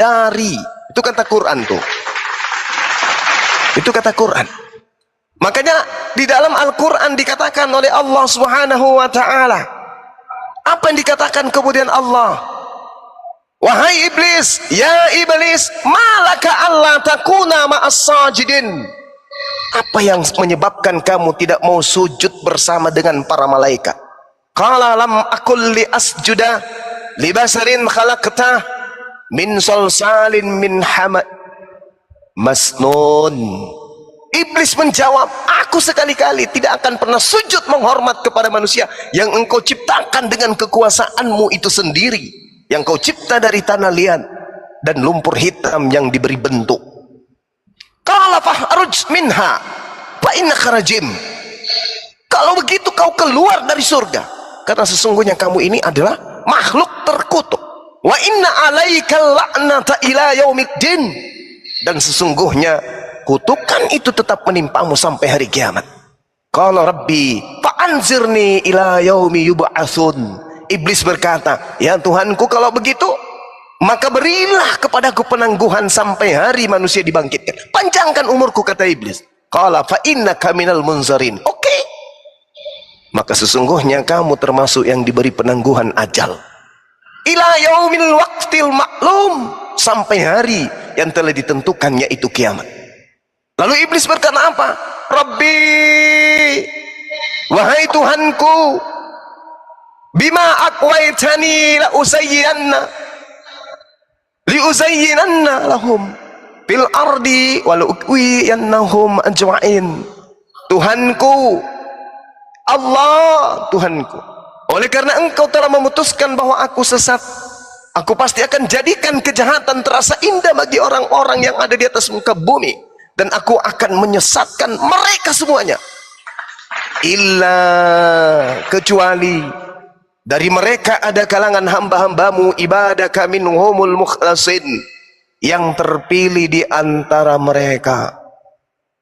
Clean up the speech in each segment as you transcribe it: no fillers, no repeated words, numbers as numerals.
dari. Itu kata Quran tuh. Itu kata Quran. Makanya di dalam Al-Quran dikatakan oleh Allah Subhanahu wa ta'ala. Apa yang dikatakan kemudian Allah? Wahai iblis, ya iblis, malaka Allah takuna ma'as sajidin. Apa yang menyebabkan kamu tidak mau sujud bersama dengan para malaikat? Qala lam akul li asjuda li basarin khalaqtah min salsalin min hamad masnun. Iblis menjawab, aku sekali-kali tidak akan pernah sujud menghormat kepada manusia yang engkau ciptakan dengan kekuasaanmu itu sendiri, yang kau cipta dari tanah liat dan lumpur hitam yang diberi bentuk. Qala fahruj minha fa innaka rajim. Kalau begitu kau keluar dari surga, karena sesungguhnya kamu ini adalah makhluk terkutuk. Wa inna alaika la'nata ila yaumiddin. Dan sesungguhnya kutukan itu tetap menimpamu sampai hari kiamat. Qala rabbi fa'anzirni ila yaumi yub'atsun. Iblis berkata, ya Tuhanku, kalau begitu maka berilah kepadaku penangguhan sampai hari manusia dibangkitkan. Panjangkan umurku, kata iblis. Qala fa innaka minal munzarin. Oke. Maka sesungguhnya kamu termasuk yang diberi penangguhan ajal. Ila yaumil waqtil maklum, sampai hari yang telah ditentukan, yaitu kiamat. Lalu iblis berkata apa? Rabbi, wahai Tuhanku, bima aqwaitani la uzayyinanna lahum fil ardi wa la uqwiyannahum ajma'in. Tuhanku Allah, Tuhanku, oleh karena engkau telah memutuskan bahwa aku sesat, aku pasti akan jadikan kejahatan terasa indah bagi orang-orang yang ada di atas muka bumi, dan aku akan menyesatkan mereka semuanya. Illa, kecuali dari mereka ada kalangan hamba-hambamu, ibadaka minhumul mukhlasin, yang terpilih di antara mereka.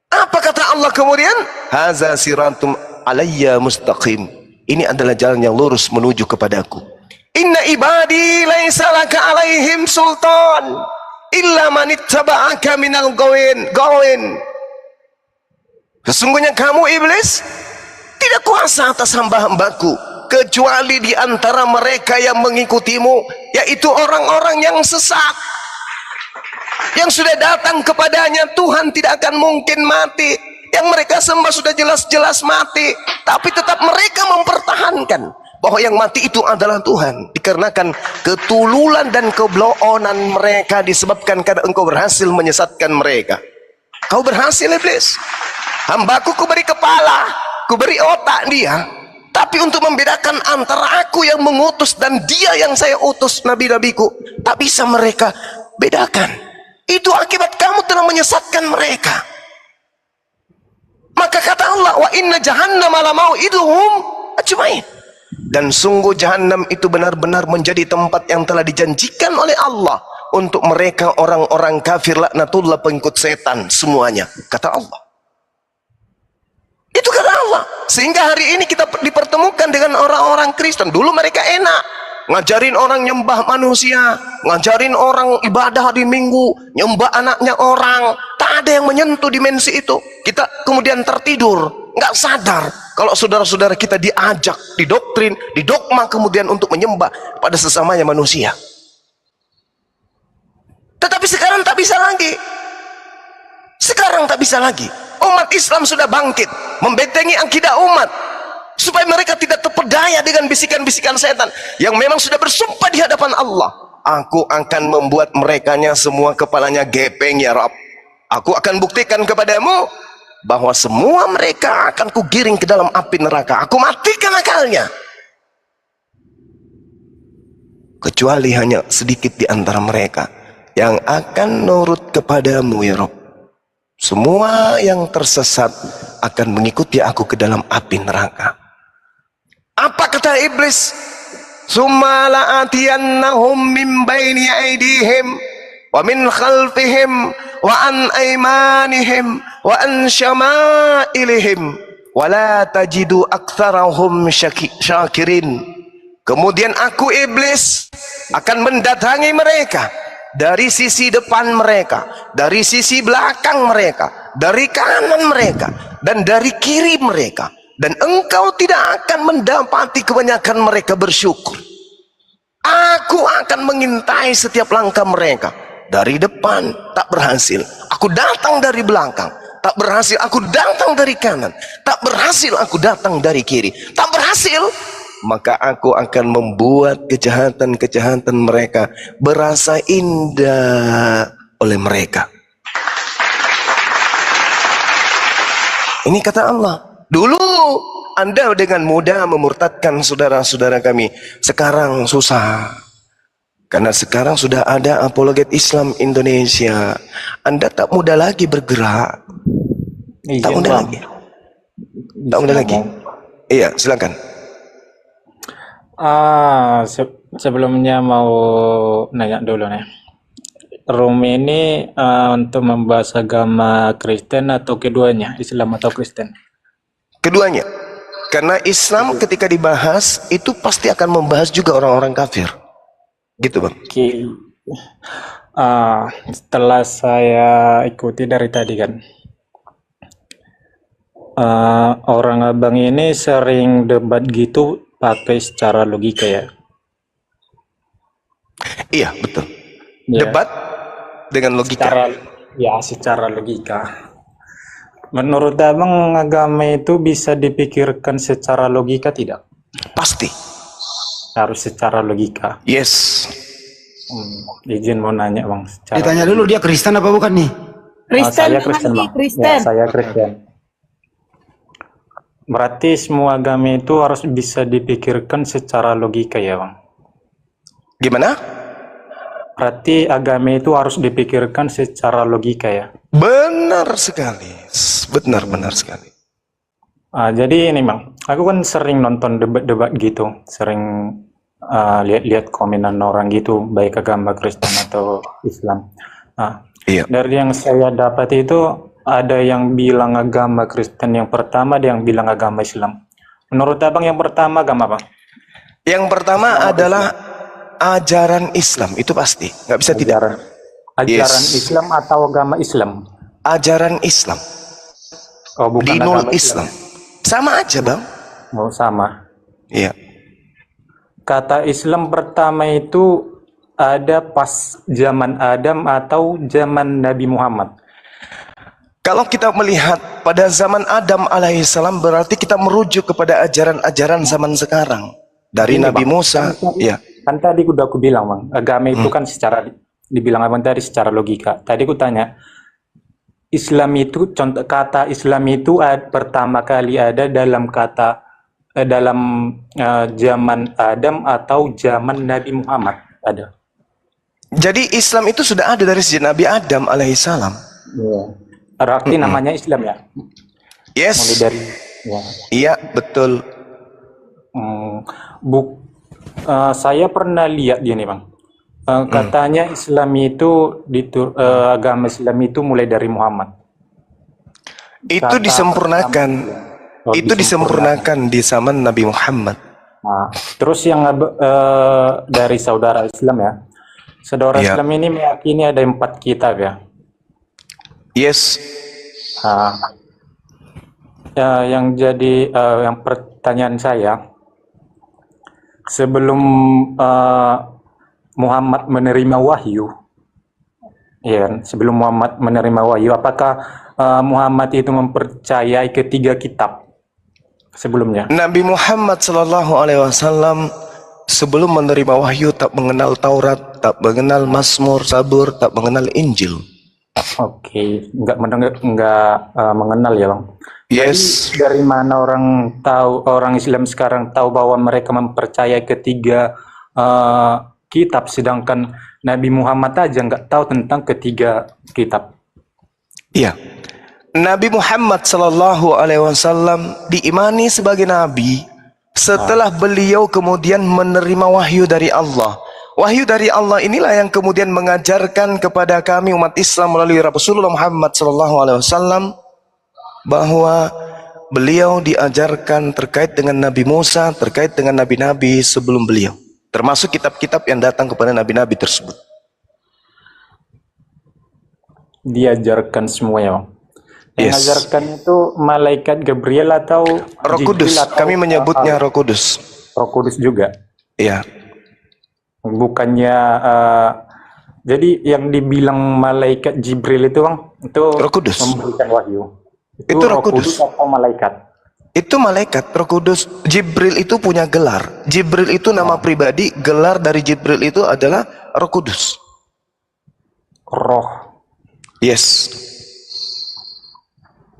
Apa kata Allah kemudian? Haza siratum alayya mustaqim. Ini adalah jalan yang lurus menuju kepadaku. Inna ibadi laisa laka alaihim sultan illa man ittaba'aka minal gawin. Sesungguhnya kamu iblis tidak kuasa atas hamba-hambaku kecuali di antara mereka yang mengikutimu, yaitu orang-orang yang sesat, yang sudah datang kepadanya Tuhan tidak akan mungkin mati, yang mereka sembah sudah jelas-jelas mati, tapi tetap mereka mempertahankan bahwa yang mati itu adalah Tuhan, dikarenakan ketululan dan kebloonan mereka, disebabkan karena engkau berhasil menyesatkan mereka. Kau berhasil iblis. Hambaku kuberi kepala, kuberi otak dia, tapi untuk membedakan antara aku yang mengutus dan dia yang saya utus, nabi-nabiku, tak bisa mereka bedakan. Itu akibat kamu telah menyesatkan mereka. Maka kata Allah, wa inna jahannam la mau'iduhum ajmain. Dan sungguh jahannam itu benar-benar menjadi tempat yang telah dijanjikan oleh Allah untuk mereka orang-orang kafir, laknatullah, pengikut setan semuanya, kata Allah. Itu kata Allah. Sehingga hari ini kita dipertemukan dengan orang-orang Kristen. Dulu mereka enak, ngajarin orang nyembah manusia, ngajarin orang ibadah di minggu, nyembah anaknya orang. Tak ada yang menyentuh dimensi itu. Kita kemudian tertidur, nggak sadar kalau saudara-saudara kita diajak, didoktrin, didogma kemudian untuk menyembah pada sesamanya manusia. Tetapi sekarang tak bisa lagi. Sekarang tak bisa lagi. Umat Islam sudah bangkit, membentengi akidah umat, supaya mereka tidak terpedaya dengan bisikan-bisikan setan yang memang sudah bersumpah di hadapan Allah. Aku akan membuat merekanya semua kepalanya gepeng, ya Rabb. Aku akan buktikan kepadamu bahwa semua mereka akan kugiring ke dalam api neraka. Aku matikan akalnya, kecuali hanya sedikit di antara mereka yang akan nurut kepadamu, ya Rabb. Semua yang tersesat akan mengikuti aku ke dalam api neraka. Apa kata iblis? Summa la'atiyannahum min baini aydihim wa min khalfihim wa an aymanihim wa an syama'ilihim wa la tajidu aktsarahum syakirin. Kemudian aku iblis akan mendatangi mereka dari sisi depan mereka, dari sisi belakang mereka, dari kanan mereka, dan dari kiri mereka. Dan engkau tidak akan mendapati kebanyakan mereka bersyukur. Aku akan mengintai setiap langkah mereka. Dari depan tak berhasil, aku datang dari belakang. Tak berhasil, aku datang dari kanan. Tak berhasil, aku datang dari kiri. Tak berhasil, maka aku akan membuat kejahatan-kejahatan mereka berasa indah oleh mereka. Ini kata Allah. Dulu Anda dengan mudah memurtadkan saudara-saudara kami. Sekarang susah. Karena sekarang sudah ada apologet Islam Indonesia. Anda tak mudah lagi bergerak. Tak mudah lagi. Tak mudah lagi. Iya, silakan. Sebelumnya mau nanya dulu nih. Room ini untuk membahas agama Kristen atau keduanya, Islam atau Kristen? Keduanya. Karena Islam ketika dibahas itu pasti akan membahas juga orang-orang kafir. Gitu, Bang. Oke. Setelah saya ikuti dari tadi kan, orang abang ini sering debat gitu pakai secara logika ya? Iya, betul. Ya. Debat dengan logika. Secara logika. Menurut abang agama itu bisa dipikirkan secara logika tidak? Pasti. Harus secara logika. Yes. Izin mau nanya bang. Ditanya dulu dia Kristen apa bukan nih? Saya Kristen bang. Ya, saya Kristen. Berarti semua agama itu harus bisa dipikirkan secara logika ya bang? Gimana? Berarti agama itu harus dipikirkan secara logika ya? Benar sekali. Benar sekali. Jadi ini bang, aku kan sering nonton debat-debat gitu, sering lihat-lihat komenan orang gitu, baik agama Kristen atau Islam. Iya. Dari yang saya dapat itu ada yang bilang agama Kristen yang pertama, ada yang bilang agama Islam. Menurut abang yang pertama agama apa? Yang pertama adalah ajaran Islam, itu pasti, nggak bisa tidak. Ajaran Islam atau agama Islam? Ajaran Islam. Oh, bukan Dinul agama Islam. Sama aja, Bang. Oh, sama. Iya. Kata Islam pertama itu ada pas zaman Adam atau zaman Nabi Muhammad? Kalau kita melihat pada zaman Adam alaihissalam, berarti kita merujuk kepada ajaran-ajaran zaman sekarang. Dari Nabi Musa, ya. Kan tadi udah aku bilang, Bang, agama itu kan secara dibilang abang tadi secara logika. Tadi aku tanya, Islam itu contoh kata Islam itu pertama kali ada dalam kata zaman Adam atau zaman Nabi Muhammad ada. Jadi Islam itu sudah ada dari sejak Nabi Adam alaihissalam. Berarti namanya Islam ya? Yes. Mulai dari ya. Iya, betul. Saya pernah lihat dia nih bang, katanya Islam itu agama Islam itu mulai dari Muhammad. Itu disempurnakan. Itu disempurnakan di zaman Nabi Muhammad. Nah, terus yang dari saudara Islam ya, saudara Islam ini meyakini ada 4 kitab ya. Yes. Yang jadi yang pertanyaan saya, sebelum Muhammad menerima wahyu, ya, sebelum Muhammad menerima wahyu, apakah Muhammad itu mempercayai ketiga kitab sebelumnya? Nabi Muhammad SAW sebelum menerima wahyu tak mengenal Taurat, tak mengenal Mazmur, Zabur, tak mengenal Injil. Oke, nggak mengenal ya bang. Yes. Jadi dari mana orang Islam sekarang tahu bahwa mereka mempercayai ketiga kitab, sedangkan Nabi Muhammad aja nggak tahu tentang ketiga kitab? Iya, Nabi Muhammad SAW diimani sebagai nabi setelah beliau kemudian menerima wahyu dari Allah. Wahyu dari Allah inilah yang kemudian mengajarkan kepada kami umat Islam melalui Rasulullah Muhammad SAW bahwa beliau diajarkan terkait dengan Nabi Musa, terkait dengan nabi-nabi sebelum beliau, termasuk kitab-kitab yang datang kepada nabi-nabi tersebut. diajarkan semuanya, Bang. Yang Yes. mengajarkan itu malaikat Gabriel atau Roh Jibril Kudus. atau Kami menyebutnya Roh Kudus. Roh Kudus juga. Iya. Bukannya jadi yang dibilang malaikat Jibril itu, Bang, itu Roh Kudus. memberikan wahyu. Itu Roh Roh Kudus Kudus. atau malaikat? Itu malaikat, Roh Kudus. Jibril itu punya gelar. Jibril itu nama pribadi, gelar dari Jibril itu adalah Roh Kudus. Roh. Yes.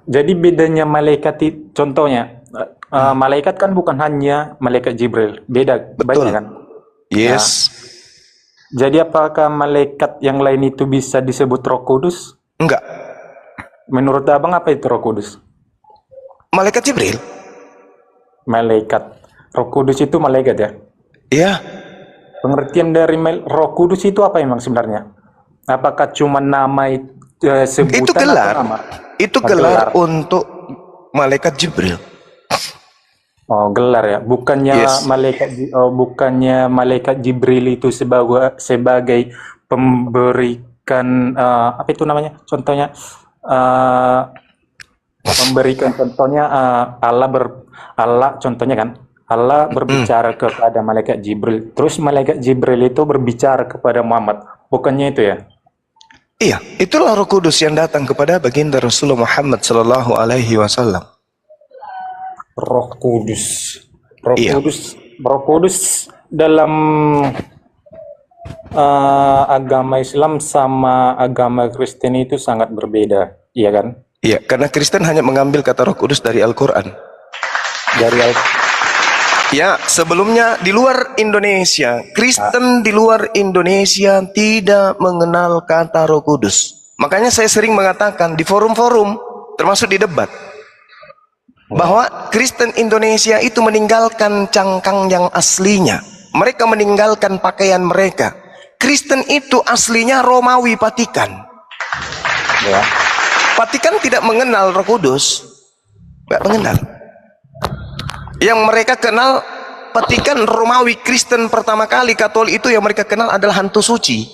Jadi bedanya malaikat contohnya malaikat kan bukan hanya malaikat Jibril, beda Betul. banyak kan. Yes. Jadi apakah malaikat yang lain itu bisa disebut Roh Kudus? Enggak. Menurut Abang apa itu Roh Kudus? Malaikat Jibril. Malaikat. Roh Kudus itu malaikat ya? Iya. Pengertian dari Roh Kudus itu apa emang sebenarnya? Apakah cuma nama sebutan Itu gelar. atau nama? Itu gelar untuk malaikat Jibril. Oh, gelar ya. Bukannya Yes. bukannya malaikat Jibril itu sebagai pemberikan apa itu namanya? Contohnya memberikan contohnya Allah contohnya kan. Allah berbicara kepada malaikat Jibril. Terus malaikat Jibril itu berbicara kepada Muhammad. Bukannya itu ya? Iya, itulah Roh Kudus yang datang kepada baginda Rasulullah Muhammad sallallahu alaihi wasallam. Roh Kudus. Iya. Roh Kudus dalam agama Islam sama agama Kristen itu sangat berbeda, iya kan? Iya, karena Kristen hanya mengambil kata Roh Kudus dari Al-Qur'an. Ya, sebelumnya di luar Indonesia, Kristen di luar Indonesia tidak mengenal kata Roh Kudus. Makanya saya sering mengatakan di forum-forum, termasuk di debat, bahwa Kristen Indonesia itu meninggalkan cangkang yang aslinya. Mereka meninggalkan pakaian mereka. Kristen itu aslinya Romawi Vatikan. Ya. Vatikan tidak mengenal Roh Kudus. Tidak mengenal. Yang mereka kenal Vatikan Romawi Kristen pertama kali Katolik itu yang mereka kenal adalah hantu suci.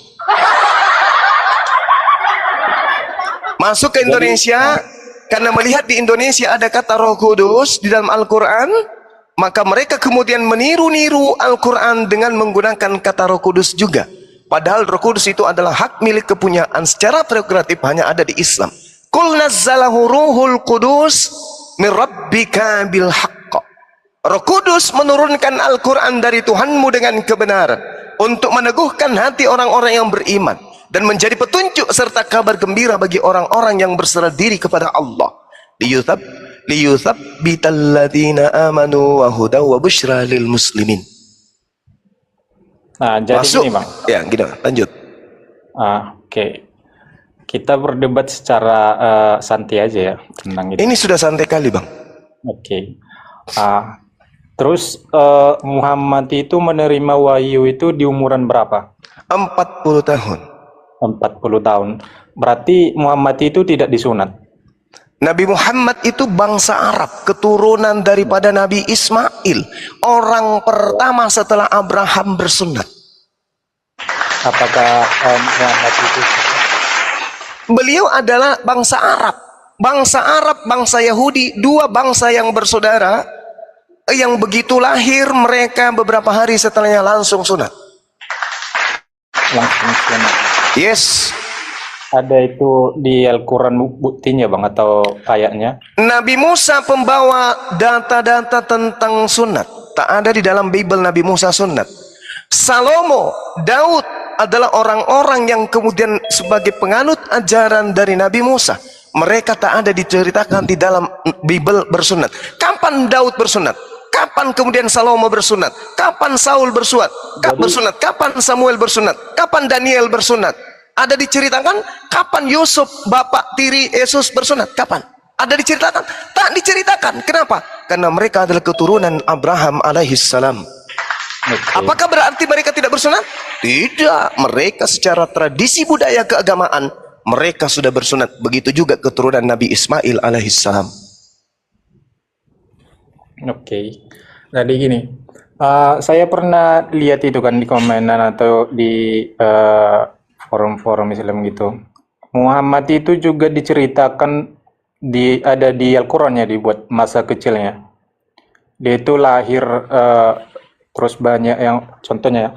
Masuk ke Indonesia karena melihat di Indonesia ada kata Roh Kudus di dalam Al-Quran, maka mereka kemudian meniru-niru Al-Quran dengan menggunakan kata Roh Kudus juga. Padahal Roh Kudus itu adalah hak milik kepunyaan secara prerogatif hanya ada di Islam. Qul nazzalahu ruhul qudus min rabbika bil haqq. Roh Kudus menurunkan Al-Quran dari Tuhanmu dengan kebenaran untuk meneguhkan hati orang-orang yang beriman dan menjadi petunjuk serta kabar gembira bagi orang-orang yang berserah diri kepada Allah. Liyuthabbital ladzina amanu wa hudaw wa busyra lil muslimin. Nah, jadi Masuk. gini, Bang. Ya, gini, lanjut. Oke. Kita berdebat secara santai aja ya tentang itu. Ini sudah santai kali, Bang. Oke. Terus Muhammad itu menerima wahyu itu di umuran berapa? 40 tahun. 40 tahun. Berarti Muhammad itu tidak disunat. Nabi Muhammad itu bangsa Arab, keturunan daripada Nabi Ismail, orang pertama setelah Abraham bersunat. Apakah Muhammad itu Beliau adalah bangsa Arab. Bangsa Arab, bangsa Yahudi, dua bangsa yang bersaudara, yang begitu lahir mereka beberapa hari setelahnya langsung sunat. langsung sunat? Yes. Ada itu di Al-Quran buktinya, Bang, atau ayatnya? Nabi Musa pembawa data-data tentang sunat. Tak ada di dalam Bible Nabi Musa sunat. Salomo, Daud adalah orang-orang yang kemudian sebagai penganut ajaran dari Nabi Musa. Mereka tak ada diceritakan di dalam Bible bersunat. Kapan Daud bersunat? Kapan kemudian Salomo bersunat? Kapan Saul bersunat? Kapan Samuel bersunat? Kapan Daniel bersunat? Ada diceritakan kapan Yusuf bapak tiri Yesus bersunat? Kapan? Ada diceritakan? Tak diceritakan. Kenapa? Karena mereka adalah keturunan Abraham alaihissalam. Okay. Apakah berarti mereka tidak bersunat? Tidak. Mereka secara tradisi budaya keagamaan mereka sudah bersunat. Begitu juga keturunan Nabi Ismail alaihissalam. Oke. Jadi gini, saya pernah lihat itu kan di komenan atau di forum-forum Islam gitu. Muhammad itu juga diceritakan ada di Al-Qur'an ya, dibuat masa kecilnya. Dia itu lahir terus banyak yang contohnya ya,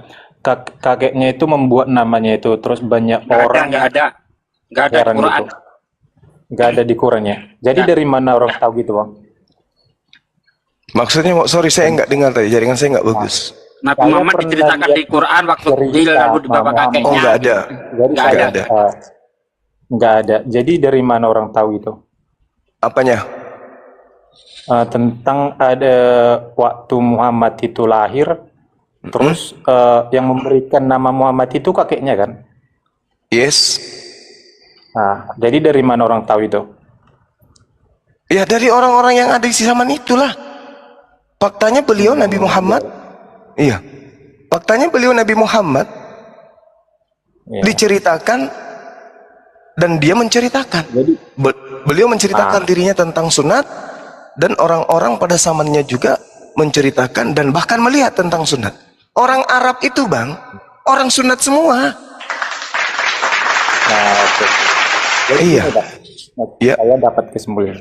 kakeknya itu membuat namanya itu terus banyak orang Nggak ada di heran Quran. gitu. Nggak ada di Qurannya. Jadi dari mana orang tahu gitu, Bang? Maksudnya, sorry saya nggak dengar tadi, jaringan saya nggak bagus. Nabi Saya Muhammad pernah diceritakan lihat di Quran waktu kecil cerita lalu di bapak Muhammad. kakeknya. Oh, nggak ada. Jadi Nggak saya ada. nggak ada. Jadi dari mana orang tahu itu? Apanya? Tentang ada waktu Muhammad itu lahir, terus yang memberikan nama Muhammad itu kakeknya kan? Yes. Nah, jadi dari mana orang tahu itu? Ya dari orang-orang yang ada di zaman itulah. Faktanya beliau Nabi Muhammad. Iya. Faktanya beliau Nabi Muhammad Ya. diceritakan dan dia menceritakan. Jadi Beliau menceritakan dirinya tentang sunat dan orang-orang pada zamannya juga menceritakan dan bahkan melihat tentang sunat. Orang Arab itu, Bang, orang sunat semua. nah, oke. Jadi Iya. gini, Bang. Iya. Saya dapat kesimpulan.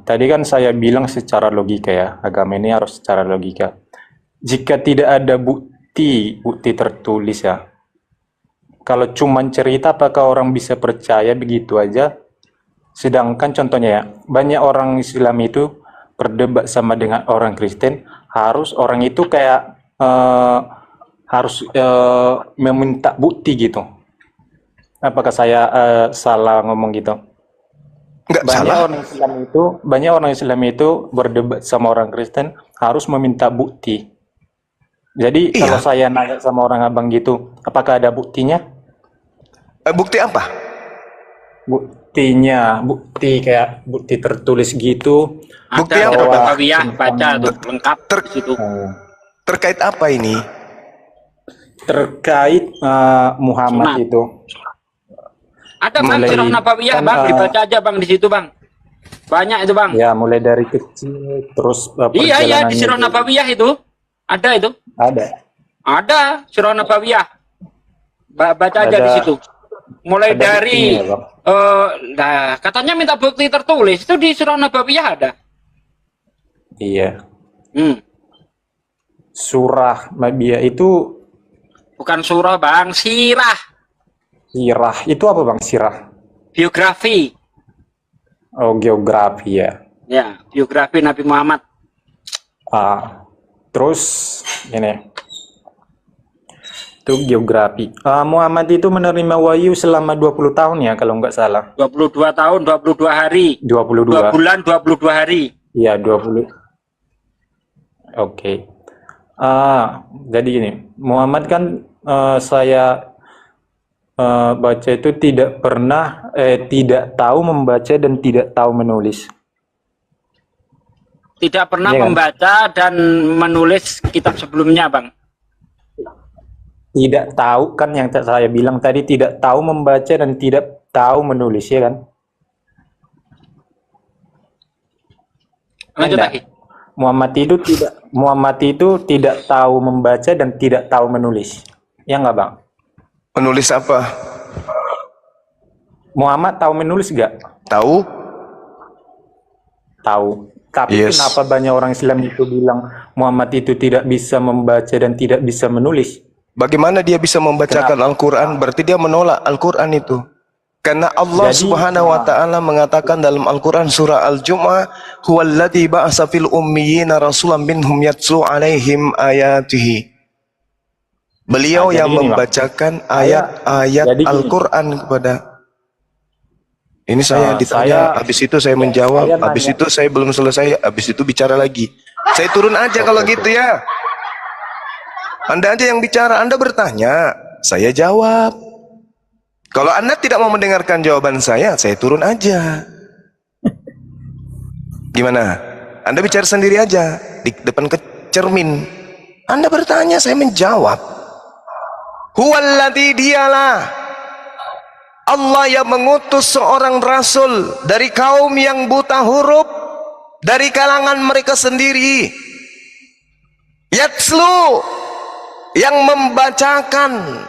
Tadi kan saya bilang secara logika ya, agama ini harus secara logika. Jika tidak ada bukti tertulis ya, kalau cuma cerita apakah orang bisa percaya begitu aja? Sedangkan contohnya ya, banyak orang Islam itu berdebat sama dengan orang Kristen, harus orang itu kayak harus meminta bukti gitu. Apakah saya salah ngomong gitu? Enggak salah. Banyak orang Islam itu berdebat sama orang Kristen harus meminta bukti. Jadi Iya. kalau saya nanya sama orang abang gitu, apakah ada buktinya? Bukti apa? Bukti kayak bukti tertulis gitu. Bukti Ada apa, Surah Bang? Nabawiyah, baca tuh lengkap di situ. Terkait apa ini? Terkait Muhammad Sunat. itu. Ada Bang Mulai- Surah Nabawiyah, kan, Bang, dibaca aja Bang di situ, Bang. Banyak itu, Bang. Ya mulai dari kecil terus Iya, di perjalanannya Surah itu Nabawiyah itu. Ada itu. ada. Ada Surah Nabawiyah. Baca aja Ada- di situ. Mulai ada dari buktinya, Bang. nah, katanya minta bukti tertulis itu di Surah Nabawiyah ada. Iya. Hmm. Surah Nabiyah itu Bukan surah, Bang, sirah, sirah. Itu apa Bang sirah? biografi. Oh, geografi ya. Ya, biografi Nabi Muhammad. Terus ini. Itu geografi. Muhammad itu menerima wahyu selama 20 tahun ya kalau nggak salah. 22 tahun, 22 hari. 2 22. bulan, 22 hari. Iya, 20. Oke. Jadi gini, Muhammad kan saya baca itu tidak tahu membaca dan tidak tahu menulis. Tidak pernah Iya kan? membaca dan menulis kitab sebelumnya, Bang. Tidak tahu kan yang saya bilang tadi, tidak tahu membaca dan tidak tahu menulis ya kan? Lanjut Enggak. lagi. Muhammad itu tidak tahu membaca dan tidak tahu menulis. Ya enggak, Bang? Menulis apa? Muhammad tahu menulis enggak? Tahu? Tahu. Tapi Yes. kenapa banyak orang Islam itu bilang Muhammad itu tidak bisa membaca dan tidak bisa menulis? Bagaimana dia bisa membacakan Al-Quran? Berarti dia menolak Al-Quran itu. Karena Allah Jadi, Subhanahu wa taala mengatakan dalam Al-Quran surah Al-Jumu'ah, "Huwallazi ba'atsa fil ummiyina rasulan minhum yatlu 'alaihim ayatihi." Beliau Jadi yang gini, Bang. membacakan ayat-ayat Jadi gini. Al-Quran kepada ini saya Nah, ditanya, habis itu saya menjawab, saya habis nanya. itu saya belum selesai, habis itu bicara lagi. Saya turun aja kalau gitu ya. Anda aja yang bicara, Anda bertanya, saya jawab. Kalau Anda tidak mau mendengarkan jawaban saya turun aja. Gimana? Anda bicara sendiri aja di depan cermin. Anda bertanya, saya menjawab. Huwallazi, dialah Allah yang mengutus seorang rasul dari kaum yang buta huruf, dari kalangan mereka sendiri. Yatslu, yang membacakan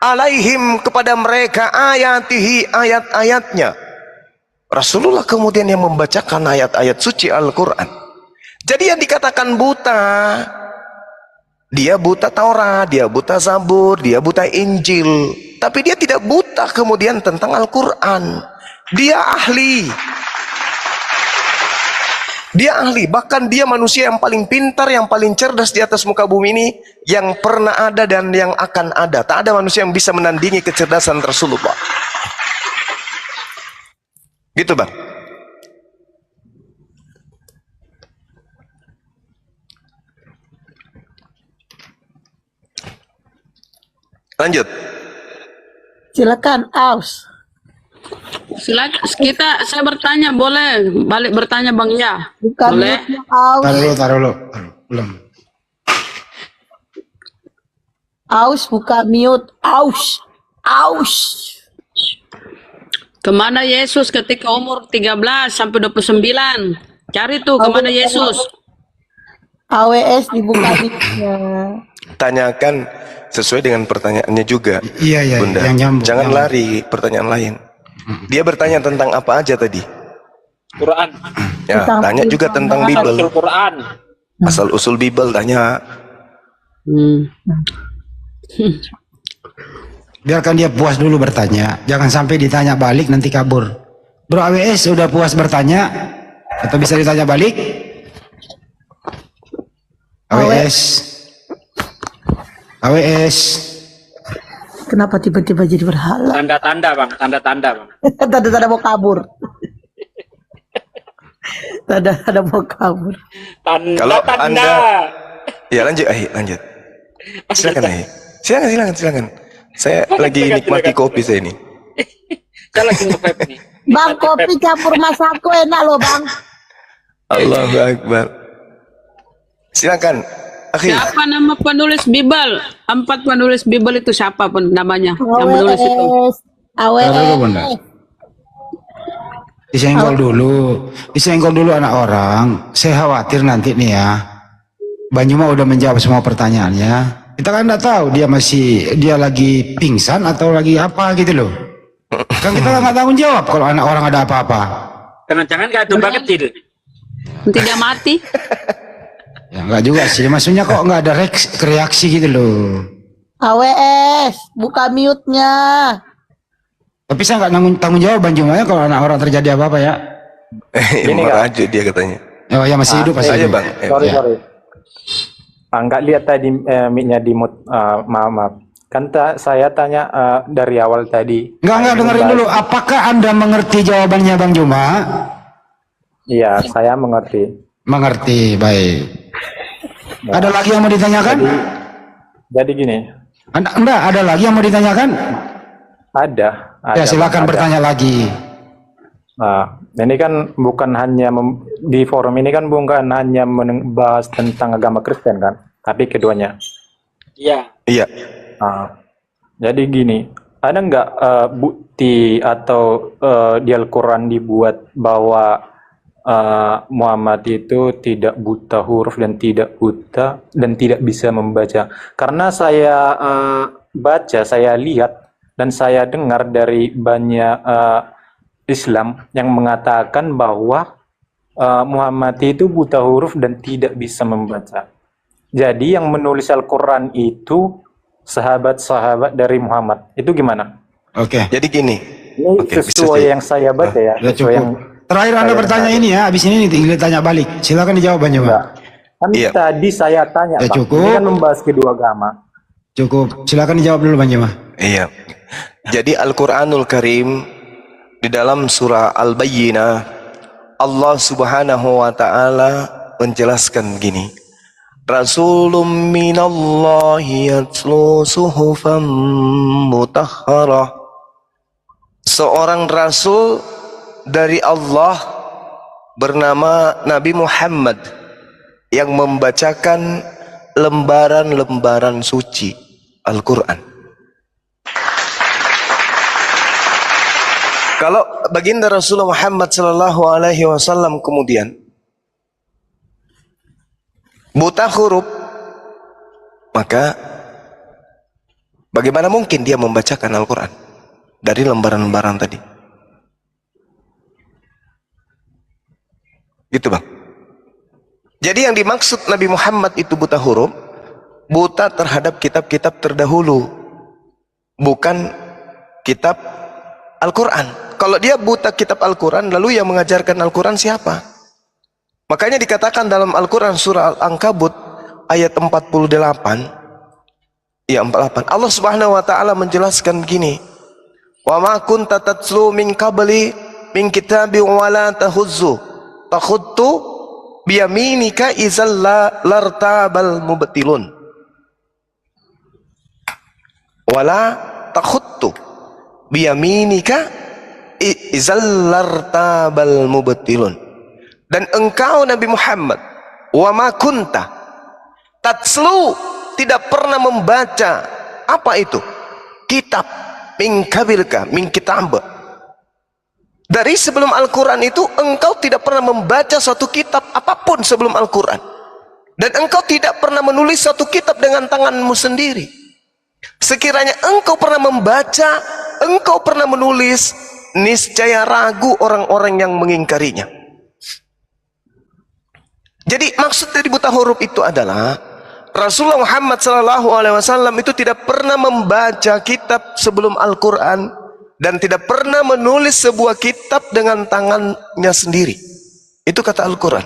alaihim kepada mereka ayatihi ayat-ayatnya. Rasulullah kemudian yang membacakan ayat-ayat suci Al-Quran. Jadi yang dikatakan buta, dia buta Taurat, dia buta Zabur, dia buta Injil, tapi dia tidak buta kemudian tentang Al-Quran. Dia ahli. Dia ahli, bahkan dia manusia yang paling pintar, yang paling cerdas di atas muka bumi ini, yang pernah ada dan yang akan ada. Tak ada manusia yang bisa menandingi kecerdasan Rasulullah. Gitu bang. Lanjut. Silakan, Aus. Silakan, saya bertanya, boleh balik bertanya Bang Ya? Bukan Boleh? mute-nya, Aus. Taruh dulu. Belum. Aus buka mute. Aus. Aus. Kemana Yesus ketika umur 13 sampai 29? Cari tuh kemana Yesus? AWS dibuka mute-nya. Tanyakan sesuai dengan pertanyaannya juga. Iya, Bunda. yang nyambung. Jangan Yang- lari pertanyaan lain. Dia bertanya tentang apa aja tadi? Quran. Ya, Tentang tanya juga Quran. tentang Asal Bible. usul Quran. Asal usul Bible tanya. Hmm. Biarkan dia puas dulu bertanya. Jangan sampai ditanya balik nanti kabur. Bro AWS udah puas bertanya? Atau bisa ditanya balik? AWS. AWS. Kenapa tiba-tiba jadi berhala? Tanda-tanda bang, tanda-tanda bang. Tanda-tanda mau kabur. Tanda-tanda mau kabur. Kalau Tanda-tanda. Anda- Ya lanjut, lanjut. Silakan silakan. Saya lagi nikmati kopi saya ini. Saya lagi nge-vape nih. Bang, kopi campur masako enak loh, Bang. Allahu Akbar. Silakan. Akhi. Siapa nama penulis Bible? 4 penulis Bible itu siapa pun namanya yang menulis itu? AWS. Taruh dulu, Bunda. Disenggol dulu anak orang. Saya khawatir nanti nih ya. Banyuma udah menjawab semua pertanyaannya. Kita kan nggak tahu dia lagi pingsan atau lagi apa gitu loh. Kan kita nggak tanggung jawab kalau anak orang ada apa-apa. Jangan kayak domba kecil. Tidak mati? Ya nggak juga sih. Maksudnya kok nggak ada reaksi gitu loh. AWS, buka mute-nya. Tapi saya nggak tanggung jawab Banyuma ya kalau anak orang terjadi apa-apa ya. Gini, Merajuk dia katanya. Oh ya masih hidup masih Ayo hidup. bang. Ya. Sorry. Nggak lihat tadi mic-nya di mute. Maaf. Kan saya tanya dari awal tadi. Nggak dengerin dulu. Apakah Anda mengerti jawabannya Bang Juma? Iya, saya mengerti. Mengerti, baik. Ada lagi yang mau ditanyakan? Jadi gini, Enggak, ada lagi yang mau ditanyakan? ada. Ya silakan Bang, ada. bertanya lagi. Nah, ini kan bukan hanya di forum ini kan bukan hanya membahas tentang agama Kristen kan, tapi keduanya. Iya. Iya. Nah, jadi gini, ada nggak bukti atau di Al-Quran dibuat bahwa Muhammad itu tidak buta huruf dan tidak buta dan tidak bisa membaca? Karena saya baca, saya lihat dan saya dengar dari banyak Islam yang mengatakan bahwa Muhammad itu buta huruf dan tidak bisa membaca. Jadi yang menulis Al-Quran itu sahabat-sahabat dari Muhammad. Itu gimana? Oke. Jadi gini. Ini Oke, bisa sesuai jadi. yang saya baca ya. Udah Sesuai cukup. yang Terakhir Anda saya bertanya dengar. ini ya, habis ini tinggal tanya balik. Silakan dijawab Bang Juma. Enggak. Kan Iya. tadi saya tanya, Ya, Bang. cukup. Ini kan membahas kedua agama. Cukup. Silakan dijawab dulu Bang Juma. Iya. Jadi Al-Quranul Karim di dalam surah Al-Bayyinah Allah Subhanahu wa taala menjelaskan gini. Rasulun minallahi yatlu suhufan mutahharah. Seorang rasul dari Allah bernama Nabi Muhammad yang membacakan lembaran-lembaran suci Al-Quran. Kalau baginda Rasulullah Muhammad sallallahu alaihi wasallam kemudian buta huruf, maka Bagaimana mungkin dia membacakan Al-Quran dari lembaran-lembaran tadi? Gitu bang. Jadi yang dimaksud Nabi Muhammad itu buta huruf, buta terhadap kitab-kitab terdahulu, bukan kitab Al-Quran. Kalau dia buta kitab Al-Quran, lalu yang mengajarkan Al-Quran siapa? Makanya dikatakan dalam Al-Quran surah Al-Ankabut ayat 48, ya 48, Allah Subhanahu wa taala menjelaskan begini, wa ma kunta tatlu min qabli min kitabin wa la tahuzzu takhuttu biyaminika idzal lartabal mubtilun wala takhuttu biyaminika idzal lartabal mubtilun. Dan engkau Nabi Muhammad, wa ma kunta tatslu, tidak pernah membaca apa itu? Kitab, min kabilka, min kitab. Dari sebelum Al-Quran itu engkau tidak pernah membaca suatu kitab apapun sebelum Al-Quran. Dan engkau tidak pernah menulis suatu kitab dengan tanganmu sendiri. Sekiranya engkau pernah membaca, engkau pernah menulis, niscaya ragu orang-orang yang mengingkarinya. Jadi maksud dari buta huruf itu adalah Rasulullah Muhammad SAW itu tidak pernah membaca kitab sebelum Al-Quran dan tidak pernah menulis sebuah kitab dengan tangannya sendiri. Itu kata Al-Quran.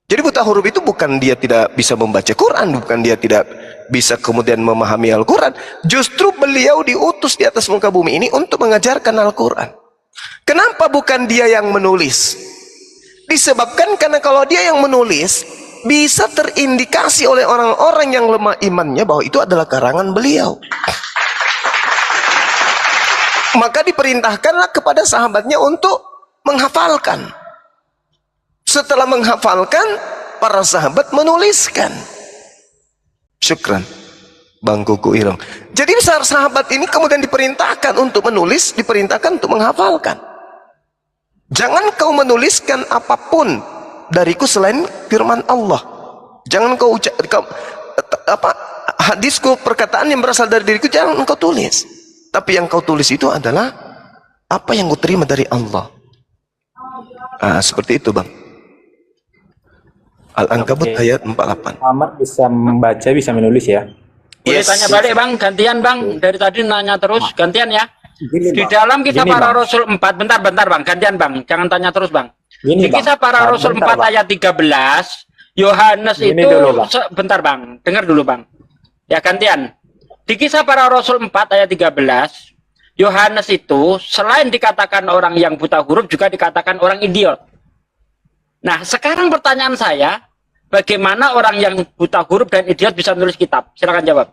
Jadi buta huruf itu bukan dia tidak bisa membaca Quran, bukan dia tidak bisa kemudian memahami Al-Quran. Justru beliau diutus di atas muka bumi ini untuk mengajarkan Al-Quran. Kenapa bukan dia yang menulis? Disebabkan karena kalau dia yang menulis, bisa terindikasi oleh orang-orang yang lemah imannya bahwa itu adalah karangan beliau. Maka diperintahkanlah kepada sahabatnya untuk menghafalkan. Setelah menghafalkan, para sahabat menuliskan. Syukran Bang Kuku Irong. Jadi sahabat ini kemudian diperintahkan untuk menulis, diperintahkan untuk menghafalkan. Jangan kau menuliskan apapun dariku selain firman Allah. Jangan kau hadisku, perkataan yang berasal dari diriku, jangan engkau tulis. Tapi yang kau tulis itu adalah apa yang kau terima dari Allah. Seperti itu bang. Al-Ankabut ayat 48. Muhammad bisa membaca, bisa menulis ya. Boleh tanya balik bang, gantian bang. Dari tadi nanya terus, gantian ya. Gini, Di Bang. dalam kisah Gini, para Bang. Rasul 4, bentar bang, gantian bang. Jangan tanya terus bang. Gini, Di kisah Bang. para Rasul Bentar, 4 Bang. ayat 13, Yohanes Gini itu, dulu, Bang. bentar bang, dengar dulu bang. Ya gantian. Di kisah para Rasul 4 ayat 13, Yohanes itu selain dikatakan orang yang buta huruf, juga dikatakan orang idiot. Nah sekarang pertanyaan saya, bagaimana orang yang buta huruf dan idiot bisa menulis kitab? Silakan jawab.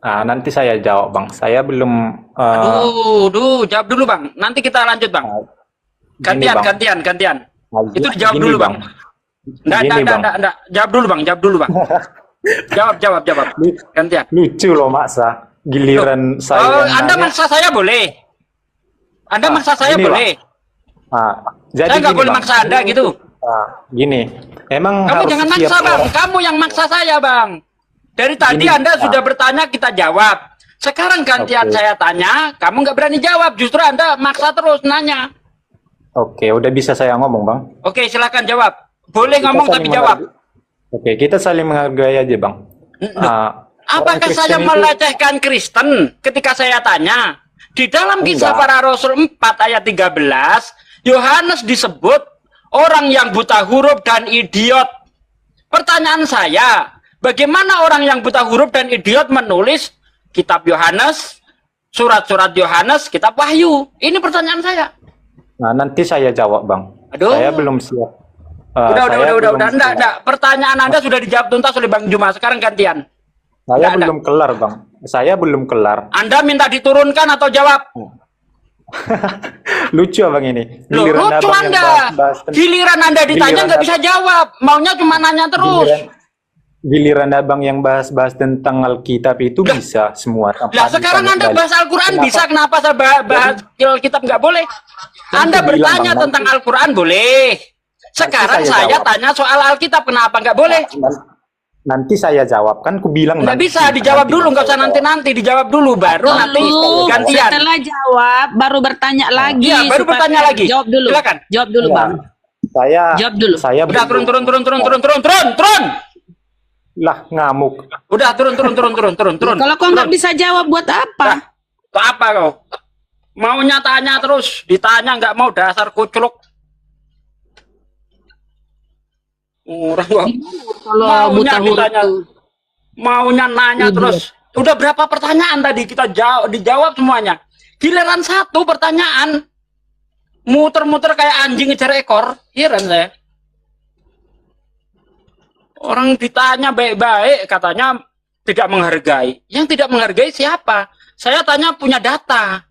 Nanti saya jawab bang. Saya belum. Jawab dulu bang. Nanti kita lanjut bang. Gantian, Bang. gantian. Nah, Itu dijawab gini, dulu bang. Enggak. Jawab dulu bang. Jawab. Gantian. Lucu loh maksa. Giliran saya. Anda nanya. maksa saya boleh. Anda maksa saya gini, boleh. Jadi Saya nggak gini, boleh Bang. maksa Anda gitu. Gini. Emang Kamu harus jangan setiap maksa bang. orang- Kamu yang maksa saya bang. Dari tadi Gini, Anda sudah bertanya, kita jawab. Sekarang gantian Oke. saya tanya, kamu nggak berani jawab. Justru Anda maksa terus nanya. Oke, udah bisa saya ngomong bang. Oke, silakan jawab. Boleh Kita ngomong saling tapi jawab. Oke, kita saling menghargai aja bang. Apakah Orang saya Kristen itu- melecehkan Kristen ketika saya tanya? Di dalam kisah Enggak. para Rasul 4 ayat 13, Yohanes disebut orang yang buta huruf dan idiot. Pertanyaan saya, bagaimana orang yang buta huruf dan idiot menulis kitab Yohanes, surat-surat Yohanes, kitab Wahyu? Ini pertanyaan saya. Nanti saya jawab bang. Aduh. Saya belum siap. Udah. Saya belum siap. Enggak. Pertanyaan Anda sudah dijawab tuntas oleh Bang Juma. Sekarang gantian. Saya Enggak. belum kelar bang. Saya belum kelar. Anda minta diturunkan atau jawab? Lucu abang ini. Loh, lucu abang yang Anda. bahas tentang- Giliran Anda ditanya Giliran nggak bisa jawab. Maunya cuma nanya terus. Giliran abang yang bahas tentang Alkitab itu bisa semua. tanpa Lah sekarang ditanya Anda balik. bahas Al-Quran Kenapa? bisa, kenapa saya bahas Alkitab nggak boleh? Anda aku bilang, bertanya Bang, tentang Al-Quran boleh. Sekarang saya saya jawab. tanya soal Alkitab, kenapa nggak boleh? nanti saya jawab kan, ku bilang Nggak nanti, bisa dijawab nanti dulu, nggak usah saya jawab. nanti dijawab dulu, baru nanti Lalu gantian. setelah jawab baru bertanya lagi. Iya, baru supaya- bertanya lagi. Jawab dulu. Silakan. Jawab dulu, Iya. Bang. Saya Jawab dulu. Saya Udah turun. lah ngamuk. Udah turun. Kalau kau nggak bisa jawab buat apa? Tuh apa kau? Maunya tanya terus, ditanya nggak mau, dasar kuculuk. Orang kok Kalau maunya buta huruf ditanya, tuh. maunya nanya terus. Udah berapa pertanyaan tadi kita dijawab semuanya. Giliran satu pertanyaan, muter-muter kayak anjing ngejar ekor. Heran saya. Orang ditanya baik-baik, katanya tidak menghargai. Yang tidak menghargai siapa? Saya tanya punya data.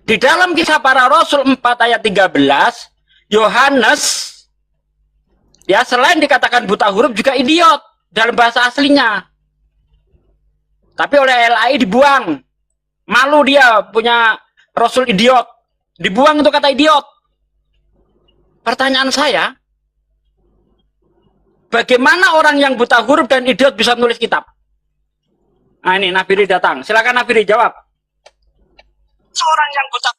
Di dalam Kisah Para Rasul 4 ayat 13, Yohanes, ya selain dikatakan buta huruf juga idiot dalam bahasa aslinya. Tapi oleh LAI dibuang. Malu dia punya Rasul idiot. Dibuang untuk kata idiot. Pertanyaan saya, bagaimana orang yang buta huruf dan idiot bisa menulis kitab? Nah ini Nafiri datang. Silakan Nafiri jawab. Seorang yang buta.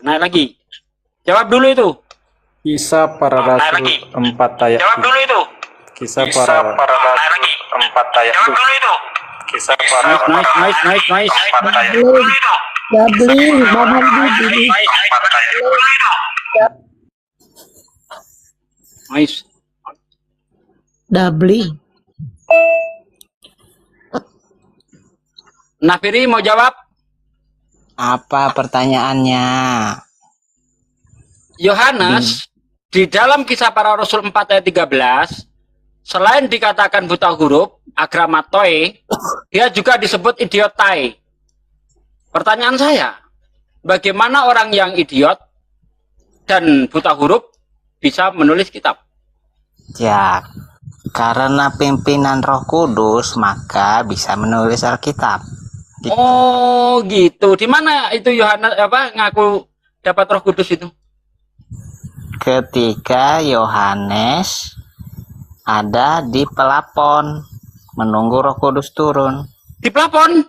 Naik lagi. Jawab dulu itu. Kisah Para Rasul 4 ayat. Jawab dulu itu. Kisah Para Rasul 4 ayat. Jawab dulu itu. Kisah Para Nice. Dabling, Bang Handi. Nice. Dabling. Nafiri mau jawab? Apa pertanyaannya? Yohanes di dalam Kisah Para Rasul 4 ayat 13, selain dikatakan buta huruf, agramatoi, dia juga disebut idiotai. Pertanyaan saya, bagaimana orang yang idiot dan buta huruf bisa menulis kitab? Ya, karena pimpinan Roh Kudus maka bisa menulis Alkitab. Gitu. Oh, gitu. Di mana itu Yohanes ngaku dapat Roh Kudus itu? Ketika Yohanes ada di pelapon menunggu Roh Kudus turun. Di plafon.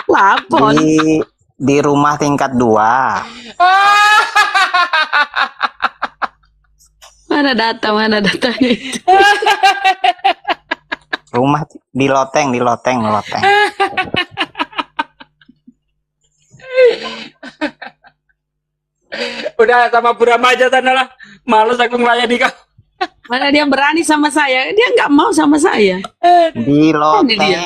Lapor. Di rumah tingkat 2. Mana datanya itu? Rumah di loteng. Udah sama Burama aja tanah lah. Males aku melayani kau. Mana dia berani sama saya? Dia nggak mau sama saya. Di dia. loteng.